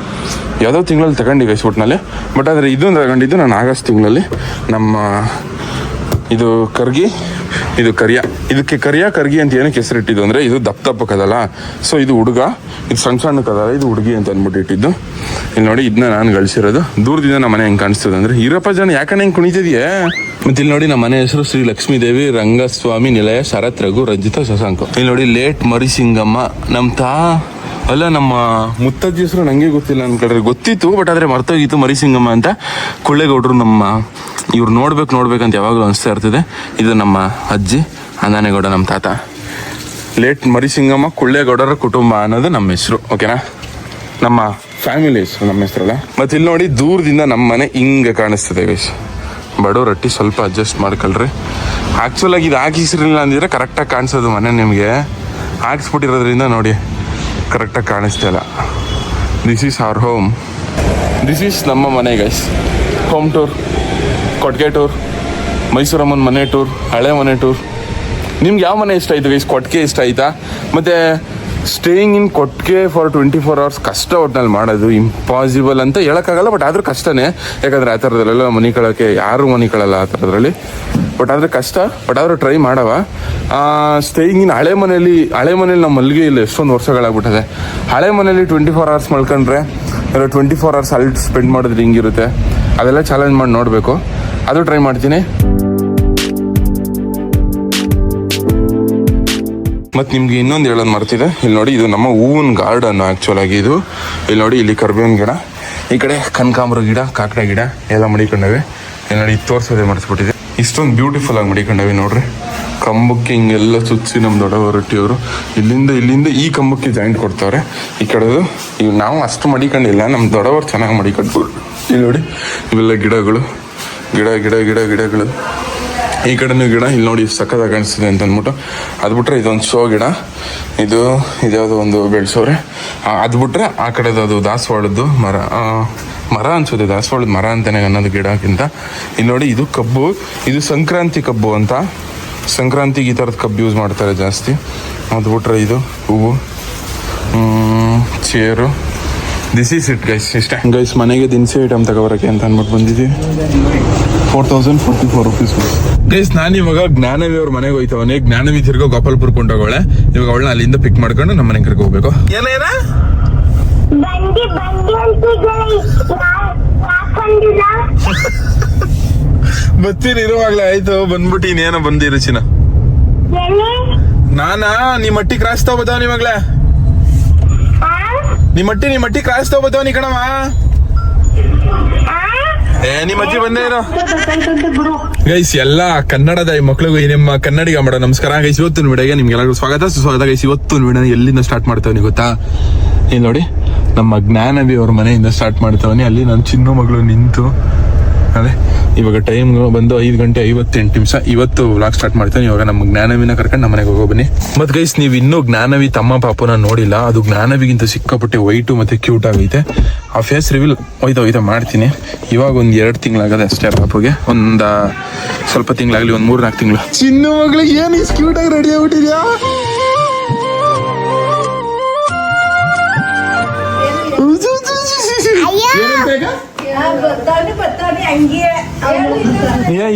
ಯಾವುದೋ ತಿಂಗಳಲ್ಲಿ ತಗೊಂಡು ಗೈಸ್ ಒಟ್ಟಿನಲ್ಲಿ. ಬಟ್ ಆದರೆ ಇದನ್ನು ತಗೊಂಡಿದ್ದು ನಾನು ಆಗಸ್ಟ್ ತಿಂಗಳಲ್ಲಿ. ನಮ್ಮ ಇದು ಕರ್ಗಿ, ಇದು ಕರಿಯ. ಇದಕ್ಕೆ ಕರ್ಗಿ ಅಂತ ಏನಕ್ಕೆ ಹೆಸರಿಟ್ಟಿದ್ದು ಅಂದರೆ ಇದು ದಪ್ಪಕ್ಕದಲ್ಲ. ಸೊ ಇದು ಹುಡುಗ, ಇದು ಸಣ್ಣಕ್ಕದಲ್ಲ, ಇದು ಹುಡುಗಿ ಅಂತ ಅಂದ್ಬಿಟ್ಟು ಇಟ್ಟಿದ್ದು. ಇಲ್ಲಿ ನೋಡಿ, ಇದನ್ನ ನಾನು ಗಳಿಸಿರೋದು. ದೂರದಿಂದ ನಮ್ಮ ಮನೆ ಹೆಂಗೆ ಕಾಣಿಸ್ತದೆ ಅಂದರೆ, ಇರಪ್ಪ ಜನ ಯಾಕಂದ್ರೆ ಹೆಂಗೆ ಕುಣಿತಿದೆಯೇ. ಮತ್ತು ಇಲ್ಲಿ ನೋಡಿ, ನಮ್ಮ ಮನೆ ಹೆಸರು ಶ್ರೀ ಲಕ್ಷ್ಮೀದೇವಿ ರಂಗಸ್ವಾಮಿ ನಿಲಯ ಶರತ್ ರಘು ರಂಜಿತಾ ಶಶಾಂಕ. ಇಲ್ಲಿ ನೋಡಿ, ಲೇಟ್ ಮರಿಸಿಂಗಮ್ಮ. ನಮ್ಮ ಮುತ್ತಜ್ಜಿ ಹೆಸರು ನನಗೆ ಗೊತ್ತಿಲ್ಲ ಅನ್ಕೊಂಡ್ರೆ, ಗೊತ್ತಿತ್ತು ಬಟ್ ಆದರೆ ಮರ್ತೋಗಿತ್ತು. ಮರಿಸಿಂಗಮ್ಮ ಅಂತ ಕೊಳ್ಳೇಗೌಡರು. ಇವ್ರು ನೋಡ್ಬೇಕಂತ ಯಾವಾಗಲೂ ಅನಿಸ್ತಾ ಇರ್ತದೆ. ಇದು ನಮ್ಮ ಅಜ್ಜಿ ಅಂದಾನೇಗೌಡ, ನಮ್ಮ ತಾತ. ಲೇಟ್ ಮರಿಸಿಂಗಮ್ಮ ಕೊಳ್ಳೇಗೌಡರ ಕುಟುಂಬ ಅನ್ನೋದು ನಮ್ಮ ಹೆಸರು. ಓಕೆನಾ? ನಮ್ಮ ಫ್ಯಾಮಿಲಿ ಹೆಸರು, ನಮ್ಮ ಹೆಸರಲ್ಲ. ಮತ್ತು ಇಲ್ಲಿ ನೋಡಿ, ದೂರದಿಂದ ನಮ್ಮ ಮನೆ ಹಿಂಗೆ ಕಾಣಿಸ್ತದೆ ಗೈಸ್. ಬಡವರಟ್ಟಿ, ಸ್ವಲ್ಪ ಅಡ್ಜಸ್ಟ್ ಮಾಡ್ಕೊಳ್ರಿ. ಆ್ಯಕ್ಚುಲಾಗಿ ಇದು ಹಾಕಿಸಿರಲಿಲ್ಲ ಅಂದಿದ್ರೆ ಕರೆಕ್ಟಾಗಿ ಕಾಣಿಸೋದು ಮನೆ. ನಿಮಗೆ ಹಾಕ್ಸ್ಬಿಟ್ಟಿರೋದ್ರಿಂದ ನೋಡಿ ಕರೆಕ್ಟಾಗಿ ಕಾಣಿಸ್ತಾ ಇಲ್ಲ. This is our home. This is ನಮ್ಮ ಮನೆ ಗೈಸ್. ಹೋಮ್ ಟೂರ್, ಕೊಟ್ಟಿಗೆ ಟೂರ್, ಮೈಸೂರಮ್ಮನ ಮನೆ ಟೂರ್, ಹಳೆ ಮನೆ ಟೂರ್. ನಿಮ್ಗೆ ಯಾವ ಮನೆ ಇಷ್ಟ ಆಯಿತು ಗೈಸ್? ಕೊಟ್ಟಿಗೆ ಇಷ್ಟ ಆಯಿತಾ? ಮತ್ತು ಸ್ಟೇಯಿಂಗ್ ಇನ್ ಕೊಟ್ಟಿಗೆ ಫಾರ್ 24 hours ಕಷ್ಟ ಒಟ್ಟಿನಲ್ಲಿ ಮಾಡೋದು. ಇಂಪಾಸಿಬಲ್ ಅಂತ ಹೇಳೋಕ್ಕಾಗಲ್ಲ, ಬಟ್ ಆದರೂ ಕಷ್ಟನೇ. ಯಾಕಂದರೆ ಆ ಥರದ್ರಲ್ಲೆಲ್ಲ ಮನೆ ಕಳೋಕ್ಕೆ ಯಾರೂ ಮನೆ ಕಳಲ್ಲ ಆ ಥರದ್ರಲ್ಲಿ. ಬಟ್ ಆದರೆ ಕಷ್ಟ, ಬಟ್ ಆದರೂ ಟ್ರೈ ಮಾಡವ. ಸ್ಟೇಯಿಂಗ್ ಇನ್ ಹಳೆ ಮನೇಲಿ ನಮ್ಮ ಮಲ್ಲಿಗೆ ಇಲ್ಲ ಎಷ್ಟೊಂದು ವರ್ಷಗಳಾಗ್ಬಿಟ್ಟಿದೆ. ಹಳೆ ಮನೇಲಿ 24 hours ಮಲ್ಕೊಂಡ್ರೆ, ಇಲ್ಲ 24 hours ಅಲ್ಲಿ ಸ್ಪೆಂಡ್ ಮಾಡಿದ್ರೆ ಹಿಂಗಿರುತ್ತೆ. ಅದೆಲ್ಲ ಚಾಲೆಂಜ್ ಮಾಡಿ ನೋಡಬೇಕು. ಅದು ಟ್ರೈ ಮಾಡ್ತೀನಿ. ಮತ್ತು ನಿಮ್ಗೆ ಇನ್ನೊಂದು ಹೇಳೋದು ಮರ್ತಿದೆ. ಇಲ್ಲಿ ನೋಡಿ, ಇದು ನಮ್ಮ ಹೂವಿನ ಗಾರ್ಡನ್ ಆ್ಯಕ್ಚುಲಾಗಿ. ಇದು ಇಲ್ಲಿ ನೋಡಿ, ಇಲ್ಲಿ ಕರ್ಬೇವಿನ ಗಿಡ, ಈ ಕಡೆ ಕನಕಾಂಬರ ಗಿಡ, ಕಾಕಡ ಗಿಡ ಎಲ್ಲ ಮಡಿಕೊಂಡವೆ. ಇಲ್ಲಿ ನೋಡಿ, ಇದು ತೋರಿಸೋದೇ ಮರೆಸ್ಬಿಟ್ಟಿದೆ. ಇಷ್ಟೊಂದು ಬ್ಯೂಟಿಫುಲ್ ಆಗಿ ಮಡಿಕೊಂಡವೆ ನೋಡ್ರಿ. ಕಂಬಕ್ಕೆ ಹಿಂಗೆಲ್ಲ ಚುಚ್ಚಿ ನಮ್ಮ ದೊಡ್ಡವರೊಟ್ಟಿಯವರು ಇಲ್ಲಿಂದ ಈ ಕಂಬಕ್ಕೆ ಜಾಯಿಂಟ್ ಕೊಡ್ತಾವ್ರೆ. ಈ ಕಡೆದು ಈಗ ನಾವು ಅಷ್ಟು ಮಡಿಕೊಂಡಿಲ್ಲ, ನಮ್ಮ ದೊಡ್ಡವರು ಚೆನ್ನಾಗಿ ಮಡಿಕೊಂಡ್ರು. ಇಲ್ಲಿ ನೋಡಿ, ಇವೆಲ್ಲ ಗಿಡಗಳು. ಈ ಕಡೆನೂ ಗಿಡ. ಇಲ್ಲಿ ನೋಡಿ ಸಕ್ಕತ್ತಾಗಿ ಕಾಣಿಸ್ತದೆ ಅಂತ ಅಂದ್ಬಿಟ್ಟು. ಅದು ಬಿಟ್ರೆ ಇದೊಂದು ಶೋ ಗಿಡ. ಇದ್ಯಾವುದೋ ಒಂದು ಬೆಳೆಸೋರೆ. ಅದು ಬಿಟ್ರೆ ಆ ಕಡೆದು ಅದು ದಾಸವಾಳದ್ದು ಮರ ಅನ್ಸೋದೆ. ದಾಸವಾಳದ ಮರ ಅಂತಾನೆ ಅನ್ನೋದು ಗಿಡಕ್ಕಿಂತ. ಇಲ್ಲಿ ನೋಡಿ, ಇದು ಕಬ್ಬು. ಇದು ಸಂಕ್ರಾಂತಿ ಕಬ್ಬು ಅಂತ. ಸಂಕ್ರಾಂತಿಗೆ ಈ ಥರದ ಕಬ್ಬು ಯೂಸ್ ಮಾಡ್ತಾರೆ ಜಾಸ್ತಿ. ಅದು ಬಿಟ್ರೆ ಇದು ಹೂವು, chair. This is it guys. ಇಷ್ಟ ಗೈಸ್. ಮನೆಗೆ ದಿನಸಿ ಐಟಮ್ ತಗೋಬರಕ್ಕೆ ಅಂತ ಅಂದ್ಬಿಟ್ಟು ಬಂದಿದ್ದೀವಿ. 4044 rupees ಗೈಸ್. ನಾನು ಇವಾಗ ಜ್ಞಾನವಿ ಅವ್ರ ಮನೆಗೆ ಹೋಯ್ತವನೇ. ಜ್ಞಾನವಿ ತಿರ್ಗೋ ಗೋಪಾಲ್ಪುರ್ ಕೊಂಡೋಗೋಳೆ. ಇವಾಗ ಅವಳನ್ನ ಅಲ್ಲಿಂದ ಪಿಕ್ ಮಾಡ್ಕೊಂಡು ನಮ್ಮ ಮನೆಗೆ ಕರ್ಕೊ ಹೋಗ್ಬೇಕು. ಏನೇನ ಬರ್ತೀನಿ ಇರುವಾಗ್ಲೇ. ಆಯ್ತು, ಬಂದ್ಬಿಟ್ಟು ಇನ್ನೇನೋ ಬಂದಿರು ಚಿನ್ನ. ನಾನಾ ನಿಮ್ಮ ಮಟ್ಟಿ ಕ್ರಾಸ್ ತಗೋಬತ್ತವ ನಿವಾಗ್ಲೇ. ನಿಮ್ಮ ಮಟ್ಟಿ ಕ್ರಾಸ್ ತಗೋಬತ್ತವ ನೀ ಕಣವ. ನಿಮ್ಮ ಅಜ್ಜಿ ಬಂದೇನು ಗೈಸ್. ಎಲ್ಲ ಕನ್ನಡದ ಮಕ್ಳಿಗೂ ನಿಮ್ಮ ಕನ್ನಡಿಗ ಮಾಡೋ ನಮಸ್ಕಾರ ಗೈಸ್. ಇವತ್ತು ವಿಡಿಯೋಗೆ ನಿಮ್ಗೆಲ್ಲರಿಗೂ ಸ್ವಾಗತ ಗೈಸ್. ಇವತ್ತು ವಿಡಿಯೋನ ಎಲ್ಲಿಂದ ಸ್ಟಾರ್ಟ್ ಮಾಡ್ತಾವನಿ ಗೊತ್ತಾ? ಇಲ್ಲಿ ನೋಡಿ, ನಮ್ಮ ಜ್ಞಾನವಿ ಅವ್ರ ಮನೆಯಿಂದ ಸ್ಟಾರ್ಟ್ ಮಾಡ್ತಾವನಿ. ಅಲ್ಲಿ ನನ್ನ ಚಿನ್ನು ಮಗಳು ನಿಂತು. ಅದೇ ಇವಾಗ ಟೈಮ್ ಬಂದು 5:58. ಇವತ್ತು ವ್ಲಾಗ್ ಸ್ಟಾರ್ಟ್ ಮಾಡ್ತಾನೆ. ಇವಾಗ ನಮ್ಮ ಜ್ಞಾನವಿನ ಕರ್ಕೊಂಡು ನಮ್ಮ ಮನೆಗೆ ಹೋಗೋ ಬನ್ನಿ. ಮತ್ತೆ ಗೈಸ್, ನೀವು ಇನ್ನೂ ಜ್ಞಾನವಿ ತಮ್ಮ ಪಾಪನ ನೋಡಿಲ್ಲ. ಅದು ಜ್ಞಾನವಿಗಿಂತ ಸಿಕ್ಕಾಪಟ್ಟೆ ವೈಟು ಮತ್ತೆ ಕ್ಯೂಟ್ ಆಗೈತೆ. ಆ ಫೇಸ್ ರಿವೀಲ್ ಹೋಯ್ತಾ ಮಾಡ್ತೀನಿ. ಇವಾಗ ಒಂದು 2 ತಿಂಗಳಾಗದೆ ಅಷ್ಟೇ ಪಾಪುಗೆ. ಒಂದು ಸ್ವಲ್ಪ ತಿಂಗಳಾಗಲಿ, ಒಂದು 3-4 ತಿಂಗಳು. ಚಿನ್ನು ಮಗಳಿಗೆ ಏನು ಕ್ಯೂಟ್ ಆಗಿ ರೆಡಿ ಆಗ್ಬಿಟ್ಟಿದ್ಯಾ?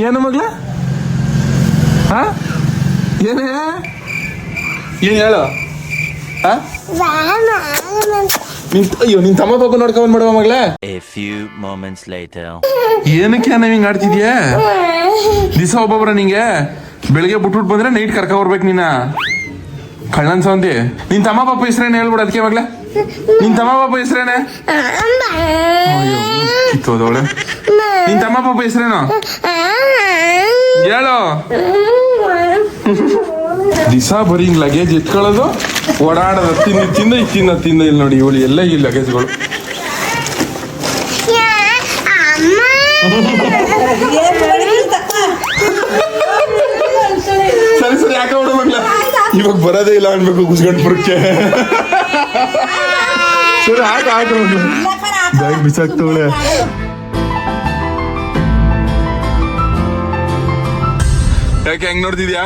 ಏನು ಮಗ್ಲ? ಏನೇ ಏನ್ ಹೇಳು? ಅಯ್ಯೋ, ನಿನ್ ತಮ್ಮ ಪಾಪ ನೋಡ್ಕೊಂಡ್ ಮಾಡುವ ಮಗ್ಲೇ. ಏನಕ್ಕೆ ನಾವು ಹಿಂಗ್ ಆಡ್ತಿದ್ಯಾ? ದಿವಸ ಒಬ್ಬೊಬ್ರ ನಿಂಗೆ ಬೆಳಿಗ್ಗೆ ಬಿಟ್ಬಿಟ್ಟು ಬಂದ್ರೆ ನೈಟ್ ಕರ್ಕ ಬರ್ಬೇಕು ನೀನ. ಕಳ್ಳನ್ ಸೌಂದಿ. ನಿನ್ ತಮ್ಮ ಪಾಪ ಹೆಸ್ರೇನು ಹೇಳ್ಬಿಡು ಅದಕ್ಕೆ ಮಗ್ಲೇ. ನಿನ್ ತಮ್ಮ ಪಾಪ ಹೆಸ್ರೇನೆ? ಕಿತ್ತೋದವಳೆ. ನಿನ್ ತಮ್ಮ ಪಾಪ ಹೆಸ್ರೇನು ಹೇಳು? ದಿಸಾ ಬರೀ ಹಿಂಗ್ ಲಗೇಜ್ ಎತ್ಕೊಳ್ಳೋದು, ಓಡಾಡೋದು, ತಿಂದ ಇಲ್ಲಿ ನೋಡಿ ಇವಳು ಎಲ್ಲ ಈ ಲಗೇಜ್ಗಳು. ಸರಿ ಯಾಕೆ ಹೊಡಬೇಕಲ್ಲ, ಇವಾಗ ಬರೋದೇ ಇಲ್ಲ ಅನ್ಬೇಕು ಕುಸ್ಗಂಡ್ಪುರಕ್ಕೆ. ಸರಿ ಹಾಕ ಬ್ಯಾಗ್ ಬಿಸಾಕ್ತವಳೆ. ಯಾಕೆ ಹೆಂಗ್ ನೋಡ್ತಿದ್ಯಾ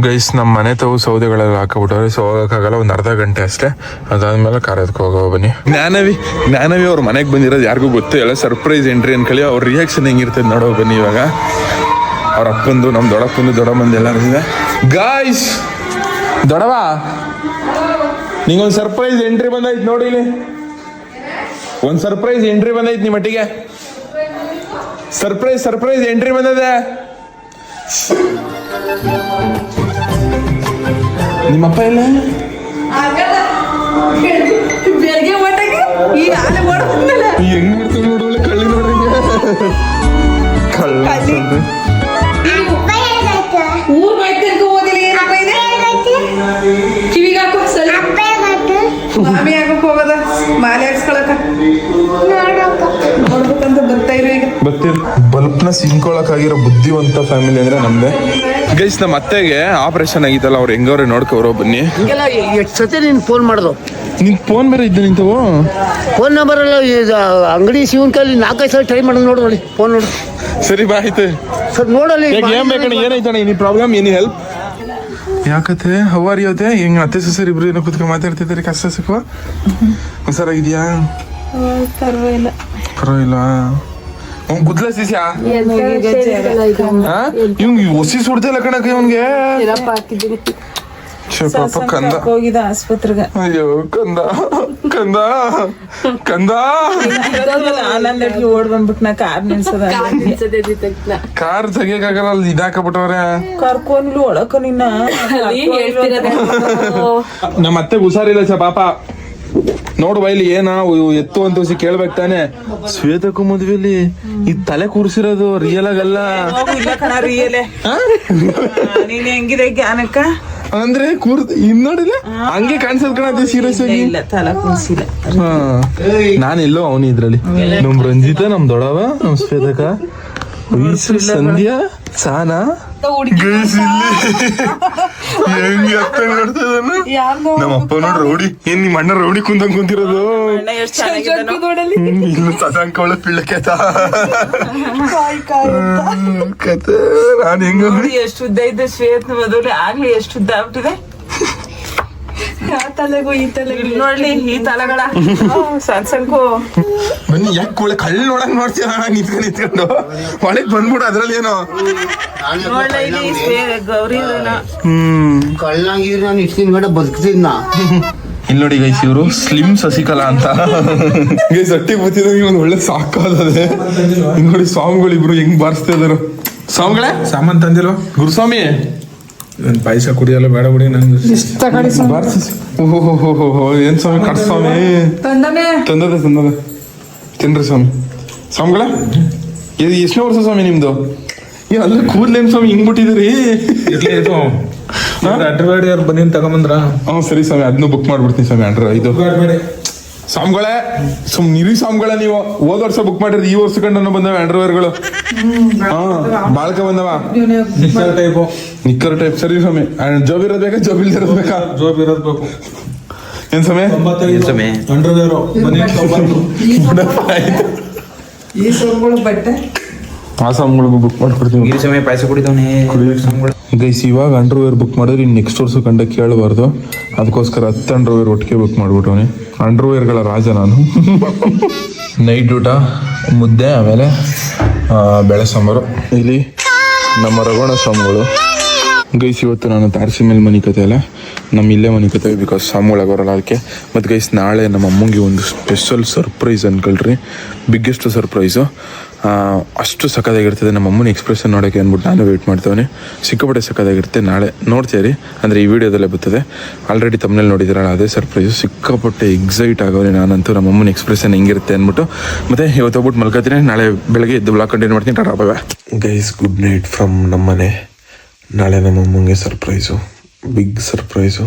ಗೈಸ್? ನಮ್ಮ ಮನೆ ತಾವು ಸೌದೆಗಳೆಲ್ಲ ಹಾಕಬಿಟ್ಟವ್ರೆ. ಸೊ ಹೋಗಕ್ಕಾಗಲ್ಲ, ಒಂದು ಅರ್ಧ ಗಂಟೆ ಅಷ್ಟೇ. ಅದಾದ್ಮೇಲೆ ಕಾರ್ ಎತ್ಕೊ ಹೋಗೋ ಬನ್ನಿ. ಜ್ಞಾನವಿ ಅವ್ರ ಮನೆಗೆ ಬಂದಿರೋದು ಯಾರಿಗೂ ಗೊತ್ತೇ ಇಲ್ಲ. ಸರ್ಪ್ರೈಸ್ ಎಂಟ್ರಿ ಅನ್ಕೊಳ್ಳಿ. ಅವ್ರ ರಿಯಾಕ್ಷನ್ ಹೆಂಗಿರ್ತದೆ ನೋಡೋ ಬನ್ನಿ. ಇವಾಗ ಅವ್ರ ಅಪ್ಪಂದು, ನಮ್ಮ ದೊಡ್ಡಪ್ಪಂದು, ದೊಡ್ಡಮ್ಮಂದು ಎಲ್ಲ ಇದೆ. ಗಾಯ್ಸ್ ದೊಡವ, ನಿಂಗೊಂದು ಸರ್ಪ್ರೈಸ್ ಎಂಟ್ರಿ ಬಂದೈತ್ ನೋಡಿ. ಇಲ್ಲಿ ಒಂದು ಸರ್ಪ್ರೈಸ್ ಎಂಟ್ರಿ ಬಂದೈತ್ ನಿಮ್ಮ ಮಟ್ಟಿಗೆ. ಸರ್ಪ್ರೈಸ್ ಎಂಟ್ರಿ ಬಂದದೆ. ನಿಮ್ಮಪ್ಪ ಇಲ್ಲ? ಬೆಳಗ್ಗೆ ಓಟಕ್ಕೆ ಈಗ ಆನೆ ಓಡ್ತಿದ್ಮೇಲೆ ಹೆಂಗ್ ಮಾಡ್ತಾನೆ ನೋಡೋಳೆ, ಕಳ್ಳಿ ನೋಡ್ರಿ ಕಳ್ಳ. ಊರ್ ಬೈತನ್ಕ ಓದಿಲ್ಲ. ಏನಪ್ಪ ಇದೆ? ಕಿವಿಗೆ ಹಾಕೋ ಸರಿ. ಮಾಮಿ ಹಾಕಕ್ ಹೋಗದ, ಮಾಲೆ ಹಾಕ್ಸ್ಕೊಳಕ ನೋಡ್ಬೇಕಂತ ಬರ್ತಾ ಇರು ಈಗ. ಬಲ್ಪ್ನ ಸಿಂಕೊಳಕಾಗಿರೋ ಬುದ್ಧಿವಂತ ಫ್ಯಾಮಿಲಿ ಅಂದ್ರೆ ನಮ್ದೆ. ಗೈಸ್ ನಮ್ಮ ಅತ್ತೆಗೆ ಆಪರೇಷನ್ ಆಗಿತ್ತಲ್ಲ, ಅವ್ರು ಹೆಂಗವ್ರೆ ನೋಡ್ಕೋರೋ ಬನ್ನಿ. ಹಿಂಗೆಲ್ಲ ಎಷ್ಟು ಸತಿ ನೀನು ಫೋನ್ ಮಾಡ್ದು? ನಿನ್ ಫೋನ್ ಬೇರೆ ಇದ್ದು ನಿಂತವು. ಫೋನ್ ನಂಬರ್ ಎಲ್ಲ ಅಂಗಡಿ ಶಿವನ್ ಕೈಲಿ 4-5 ಸಲ ಟ್ರೈ ಮಾಡೋದು ನೋಡು. ನೋಡಿ ಫೋನ್ ನೋಡು. ಸರಿ ಬಾ ಆಯ್ತು. ಸರ್ ನೋಡಲ್ಲಿ ಏನ್ ಬೇಕಣ್ಣ? ಏನಾಯ್ತಣ್ಣ? ಏನಿ ಪ್ರಾಬ್ಲಮ್? ಏನಿ ಹೆಲ್ಪ್? ಯಾಕತ್ತೆ ಹವಾರಿ ಹೋದೆ? ಹೆಂಗ್ ಅತ್ತೆ ಸೊಸೆರು ಇಬ್ರು ಏನೋ ಕುತ್ಕೊಂಡು ಮಾತಾಡ್ತಿದ್ದಾರೆ. ಕಷ್ಟ ಸುಖ ಹುಷಾರಾಗಿದ್ಯಾ? ಪರವಾಗಿಲ್ಲ. ಅವ್ನ್ ಗುದ್ಲ ಸಿಸ್ಯಾ ಇವ್ನಿಗೆ ಹೊಸಿ ಸುಡ್ತಿಲ್ಲ ಕಣಕ. ಇವ್ನಿಗೆ ಪಾಪ ಕಂದ ಹೋಗಿದ ಆಸ್ಪತ್ರೆಗೆ. ಅಯ್ಯೋ ಕಂದ ಕಂದ ಕಂದ. ಆನಂದಕ್ಕೆ ಓಡ್ ಬಂದ್ಬಿಟ್ಟು ನಾ ಕಾರ್ ನಿಲ್ಸದ. ಕಾರ್ ತೆಗಿಯಕ್ಕಾಗಲ್ಲ, ಅಲ್ಲಿ ಇದಾಕಬಿಟ್ಟವ್ರೆ. ಕರ್ಕೊಂಡ್ಲು ಒಳಕ ನಿನ್ನ. ನಮ್ಮ ಅತ್ತೆಗೆ ಹುಷಾರಿಲ್ಲ ಸ ಪಾಪ. ನೋಡು ಬೈಲಿ ಏನ ಎತ್ತು ಅಂತ ಹೊಸಿ ಕೇಳ್ಬೇಕು ತಾನೆ. ಶ್ವೇತಕ್ಕೂ ಮದ್ವೆಲಿ ಈ ತಲೆ ಕೂರ್ಸಿರೋದು ರಿಯಲ್ ಆಗಲ್ಲ. ಇಲ್ಲ ಕಣ ರಿಯಲೇ. ನೀನ್ ಹೆಂಗಿದೆ ಜ್ಞಾನಕ್ಕ? ಅಂದ್ರೆ ಇನ್ ನೋಡಿಲ್ಲ ಹಂಗೆ ಕಾಣಿಸೋದ್ ಕಣ ಸೀರಿಯಸ್ ಆಗಿ. ಇಲ್ಲ ತಲೆ ಕೂರ್ಸಿಲ್ಲ. ನಾನೆಲ್ಲೋ ಅವನಿ ಇದ್ರಲ್ಲಿ. ನಮ್ ರಂಜಿತಾ, ನಮ್ ದೊಡವ, ನಮ್ ಶ್ವೇತಕ, ಸಂಧ್ಯಾ, ಸಾನಾ. ಹೆಂಗ್ ಅಪ್ಪ ನೋಡ್ತಿದ್ದಾನ ನಮ್ಮ ಅಪ್ಪ ನೋಡ್ ರೌಡಿ. ಏನ್ ನಿಮ್ ಅಣ್ಣ ರೌಡಿ ಕುಂದಂಗ್ ಕುಂತಿರೋದು? ಇನ್ನು ಸದಂಕ ಒಳ್ಳೆ ಪಿಳ್ಳಕೇತ ಕತೆ. ನಾನ್ ಹೆಂಗ ಎಷ್ಟು ಉದ್ದ ಇದ್ದ ಶ್ವೇತ ಮದುವೆ ಆಗ್ಲಿ ಎಷ್ಟು ಉದ್ದ ಆಗ್ಬಿಟ್ಟಿದೆ. ತಲೆಗೂ ಈ ತಲೆಗೂ ನೋಡ್ಲಿ ಈ ತಲೆಗಳ ಸಣ್ಣ ಸಣ್ಣಕು. ಬನ್ನಿ ಯಾಕೆ ಒಳ್ಳೆ ಕಳ್ಳ ನೋಡಂಗ್ ನೋಡ್ತೀಯ ನಿಂತ್ಕೊಂಡು ಒಳಗ್ ಬಂದ್ಬಿಡು. ಅದ್ರಲ್ಲಿ ಏನೋ ನೋಡ್ಲ ಇಲ್ಲಿ ಗೌರಿ ಕಳ್ಳಂಗಿರಿ ನಾನು ಇಷ್ಟು ದಿನ ಬದುಕ್ತಿದ್ನ. ಇಲ್ಲಿ ನೋಡಿ ಗೈಸ್, ಇವರು ಸ್ಲಿಮ್ ಸಸಿಕಲಾ ಅಂತ ಗೈಸ್. ಅಟ್ಟಿಗೆ ಬರ್ತಿದ್ದ ಒಂದು ಒಳ್ಳೆ ಸಾಕಾದದೆ. ನೋಡಿ ಸ್ವಾಮಿಗಳು ಇಬ್ರು ಹೆಂಗ್ ಬಾರಿಸ್ತಾ ಇದಾರು. ಸ್ವಾಮಿಗಳೇ ಸಾಮಾನ್ ತಂದಿರೋ ಗುರುಸ್ವಾಮಿ ಪಾಯಸ ಕುಡಿಯಲ್ಲ ಬೇಡ ಬಿಡಿ ನಂಗೆ. ಓಹೋ ಏನ್ ಸ್ವಾಮಿ? ಕಟ್ ಸ್ವಾಮಿ ತಂದದೆ ತಿನ್ರಿ ಸ್ವಾಮಿ. ಸ್ವಾಮಿಗಳ ಎಷ್ಟನೇ ವರ್ಷ ಸ್ವಾಮಿ ನಿಮ್ದು? ಅಂದ್ರೆ ಕೂದ್ಲೇನ್ ಸ್ವಾಮಿ ಹಿಂಗ್ ಬಿಟ್ಟಿದ್ರಿ? ಇರ್ಲಿ ಇದು ಅಂಡರ್ವೇರ್ ಯಾರು ಬನ್ನಿ ತಗೊಂಬಂದ್ರ? ಸರಿ ಸ್ವಾಮಿ, ಅದನ್ನು ಬುಕ್ ಮಾಡ್ಬಿಡ್ತೀನಿ ಸ್ವಾಮಿ. ಇದು ಸ್ವಾಮಿಗಳೇ ನಿರಿ ಸ್ವಾಮಿಗಳ ನೀವು ಹೋದ ವರ್ಷ ಬುಕ್ ಮಾಡಿರಿ. ಈ ವರ್ಷ ಕಂಡು ಬಂದವ ಅಂಡರ್ವೇರ್ಗಳು. ಬಾಳ್ಕ ಬಂದವ ನಿಕ್ಕರ್ ಟೈಪ್. ಸರಿ ಸ್ವಾಮಿ, ಜೋಬ್ ಇರೋದ್ ಬೇಕಾ ಜೋಬ್ ಇಲ್ದಿರೋದ್ ಬೇಕಾ? ಜೋಬ್ ಇರೋದ್ ಬೇಕು. ಏನ್ ಸ್ವಾಮಿ? ಅಂಡರ್ವೇರ್ ಈ ಸೊಪ್ಪುಗಳು ಬಟ್ಟೆ ಆ ಸ್ವಾಮಿಗಳಿಗೂ ಬುಕ್ ಮಾಡ್ಕೊಡ್ತೀವಿ. ಪಾಯಸ ಕುಡಿದವನೇ ಗೈಸ್, ಇವಾಗ ಅಂಡರ್ವೇರ್ ಬುಕ್ ಮಾಡಿದ್ರೆ ಇನ್ನು ನೆಕ್ಸ್ಟ್ ವರ್ಷ ಕಂಡ ಕೇಳಬಾರ್ದು. ಅದಕ್ಕೋಸ್ಕರ 10 ಅಂಡರ್ವೇರ್ ಒಟ್ಟಿಗೆ ಬುಕ್ ಮಾಡ್ಬಿಟ್ಟವನಿ. ಅಂಡರ್ವೇರ್ಗಳ ರಾಜ ನಾನು. ನೈಟ್ ಊಟ ಮುದ್ದೆ, ಆಮೇಲೆ ಬೇಳೆ ಸಾಂಬಾರು. ಇಲ್ಲಿ ನಮ್ಮ ರಘುಣ ಸ್ವಾಮಿಗಳು. ಗೈಸ್, ಇವತ್ತು ನಾನು ತಾರಸಿ ಮೇಲೆ ಮನೆ ಕತೆ ಅಲ್ಲ, ನಮ್ಮ ಇಲ್ಲೇ ಮನೆ ಕತೆ. ಬಿಕಾಸ್ ಸ್ವಾಮಿಗಳಾಗೋರಲ್ಲ ಅದಕ್ಕೆ. ಮತ್ತು ಗೈಸ್, ನಾಳೆ ನಮ್ಮ ಅಮ್ಮಂಗೆ ಒಂದು ಸ್ಪೆಷಲ್ ಸರ್ಪ್ರೈಸ್ ಅನ್ಕೊಳ್ರಿ. Biggest surprise. ಅಷ್ಟು ಸಖತ್ತಾಗಿರ್ತದೆ. ನಮ್ಮ ಅಮ್ಮನ ಎಕ್ಸ್ಪ್ರೆಷನ್ ನೋಡೋಕ್ಕೆ ಅಂದ್ಬಿಟ್ಟು ನಾನು ವೆಯ್ಟ್ ಮಾಡ್ತೇವೆ. ಸಿಕ್ಕಾಪಟ್ಟೆ ಸಖತ್ತಾಗಿರುತ್ತೆ. ನಾಳೆ ನೋಡ್ತೀರಿ, ಅಂದರೆ ಈ ವಿಡಿಯೋದಲ್ಲೇ ಬರ್ತದೆ. ಆಲ್ರೆಡಿ ತಮ್ಮನೇಲಿ ನೋಡಿದ್ದೀರಲ್ಲ, ಅದೇ ಸರ್ಪ್ರೈಸು. ಸಿಕ್ಕಾಪಟ್ಟೆ ಎಕ್ಸೈಟ್ ಆಗೋನೆ ನಾನಂತೂ, ನಮ್ಮ ಅಮ್ಮನ ಎಕ್ಸ್ಪ್ರೆಷನ್ ಹೆಂಗಿರುತ್ತೆ ಅಂದ್ಬಿಟ್ಟು. ಮತ್ತು ಇವತ್ತು ಹೋಗ್ಬಿಟ್ಟು ಮಲ್ಕೋತೀನಿ, ನಾಳೆ ಬೆಳಗ್ಗೆ ಎದ್ದು ಬ್ಲಾಗ್ ಕಂಟಿನ್ಯೂ ಮಾಡ್ತೀನಿ. Tata bye bye guys, good night from ನಮ್ಮನೆ. ನಾಳೆ ನಮ್ಮ ಅಮ್ಮಂಗೆ ಸರ್ಪ್ರೈಸು, ಬಿಗ್ ಸರ್ಪ್ರೈಸು.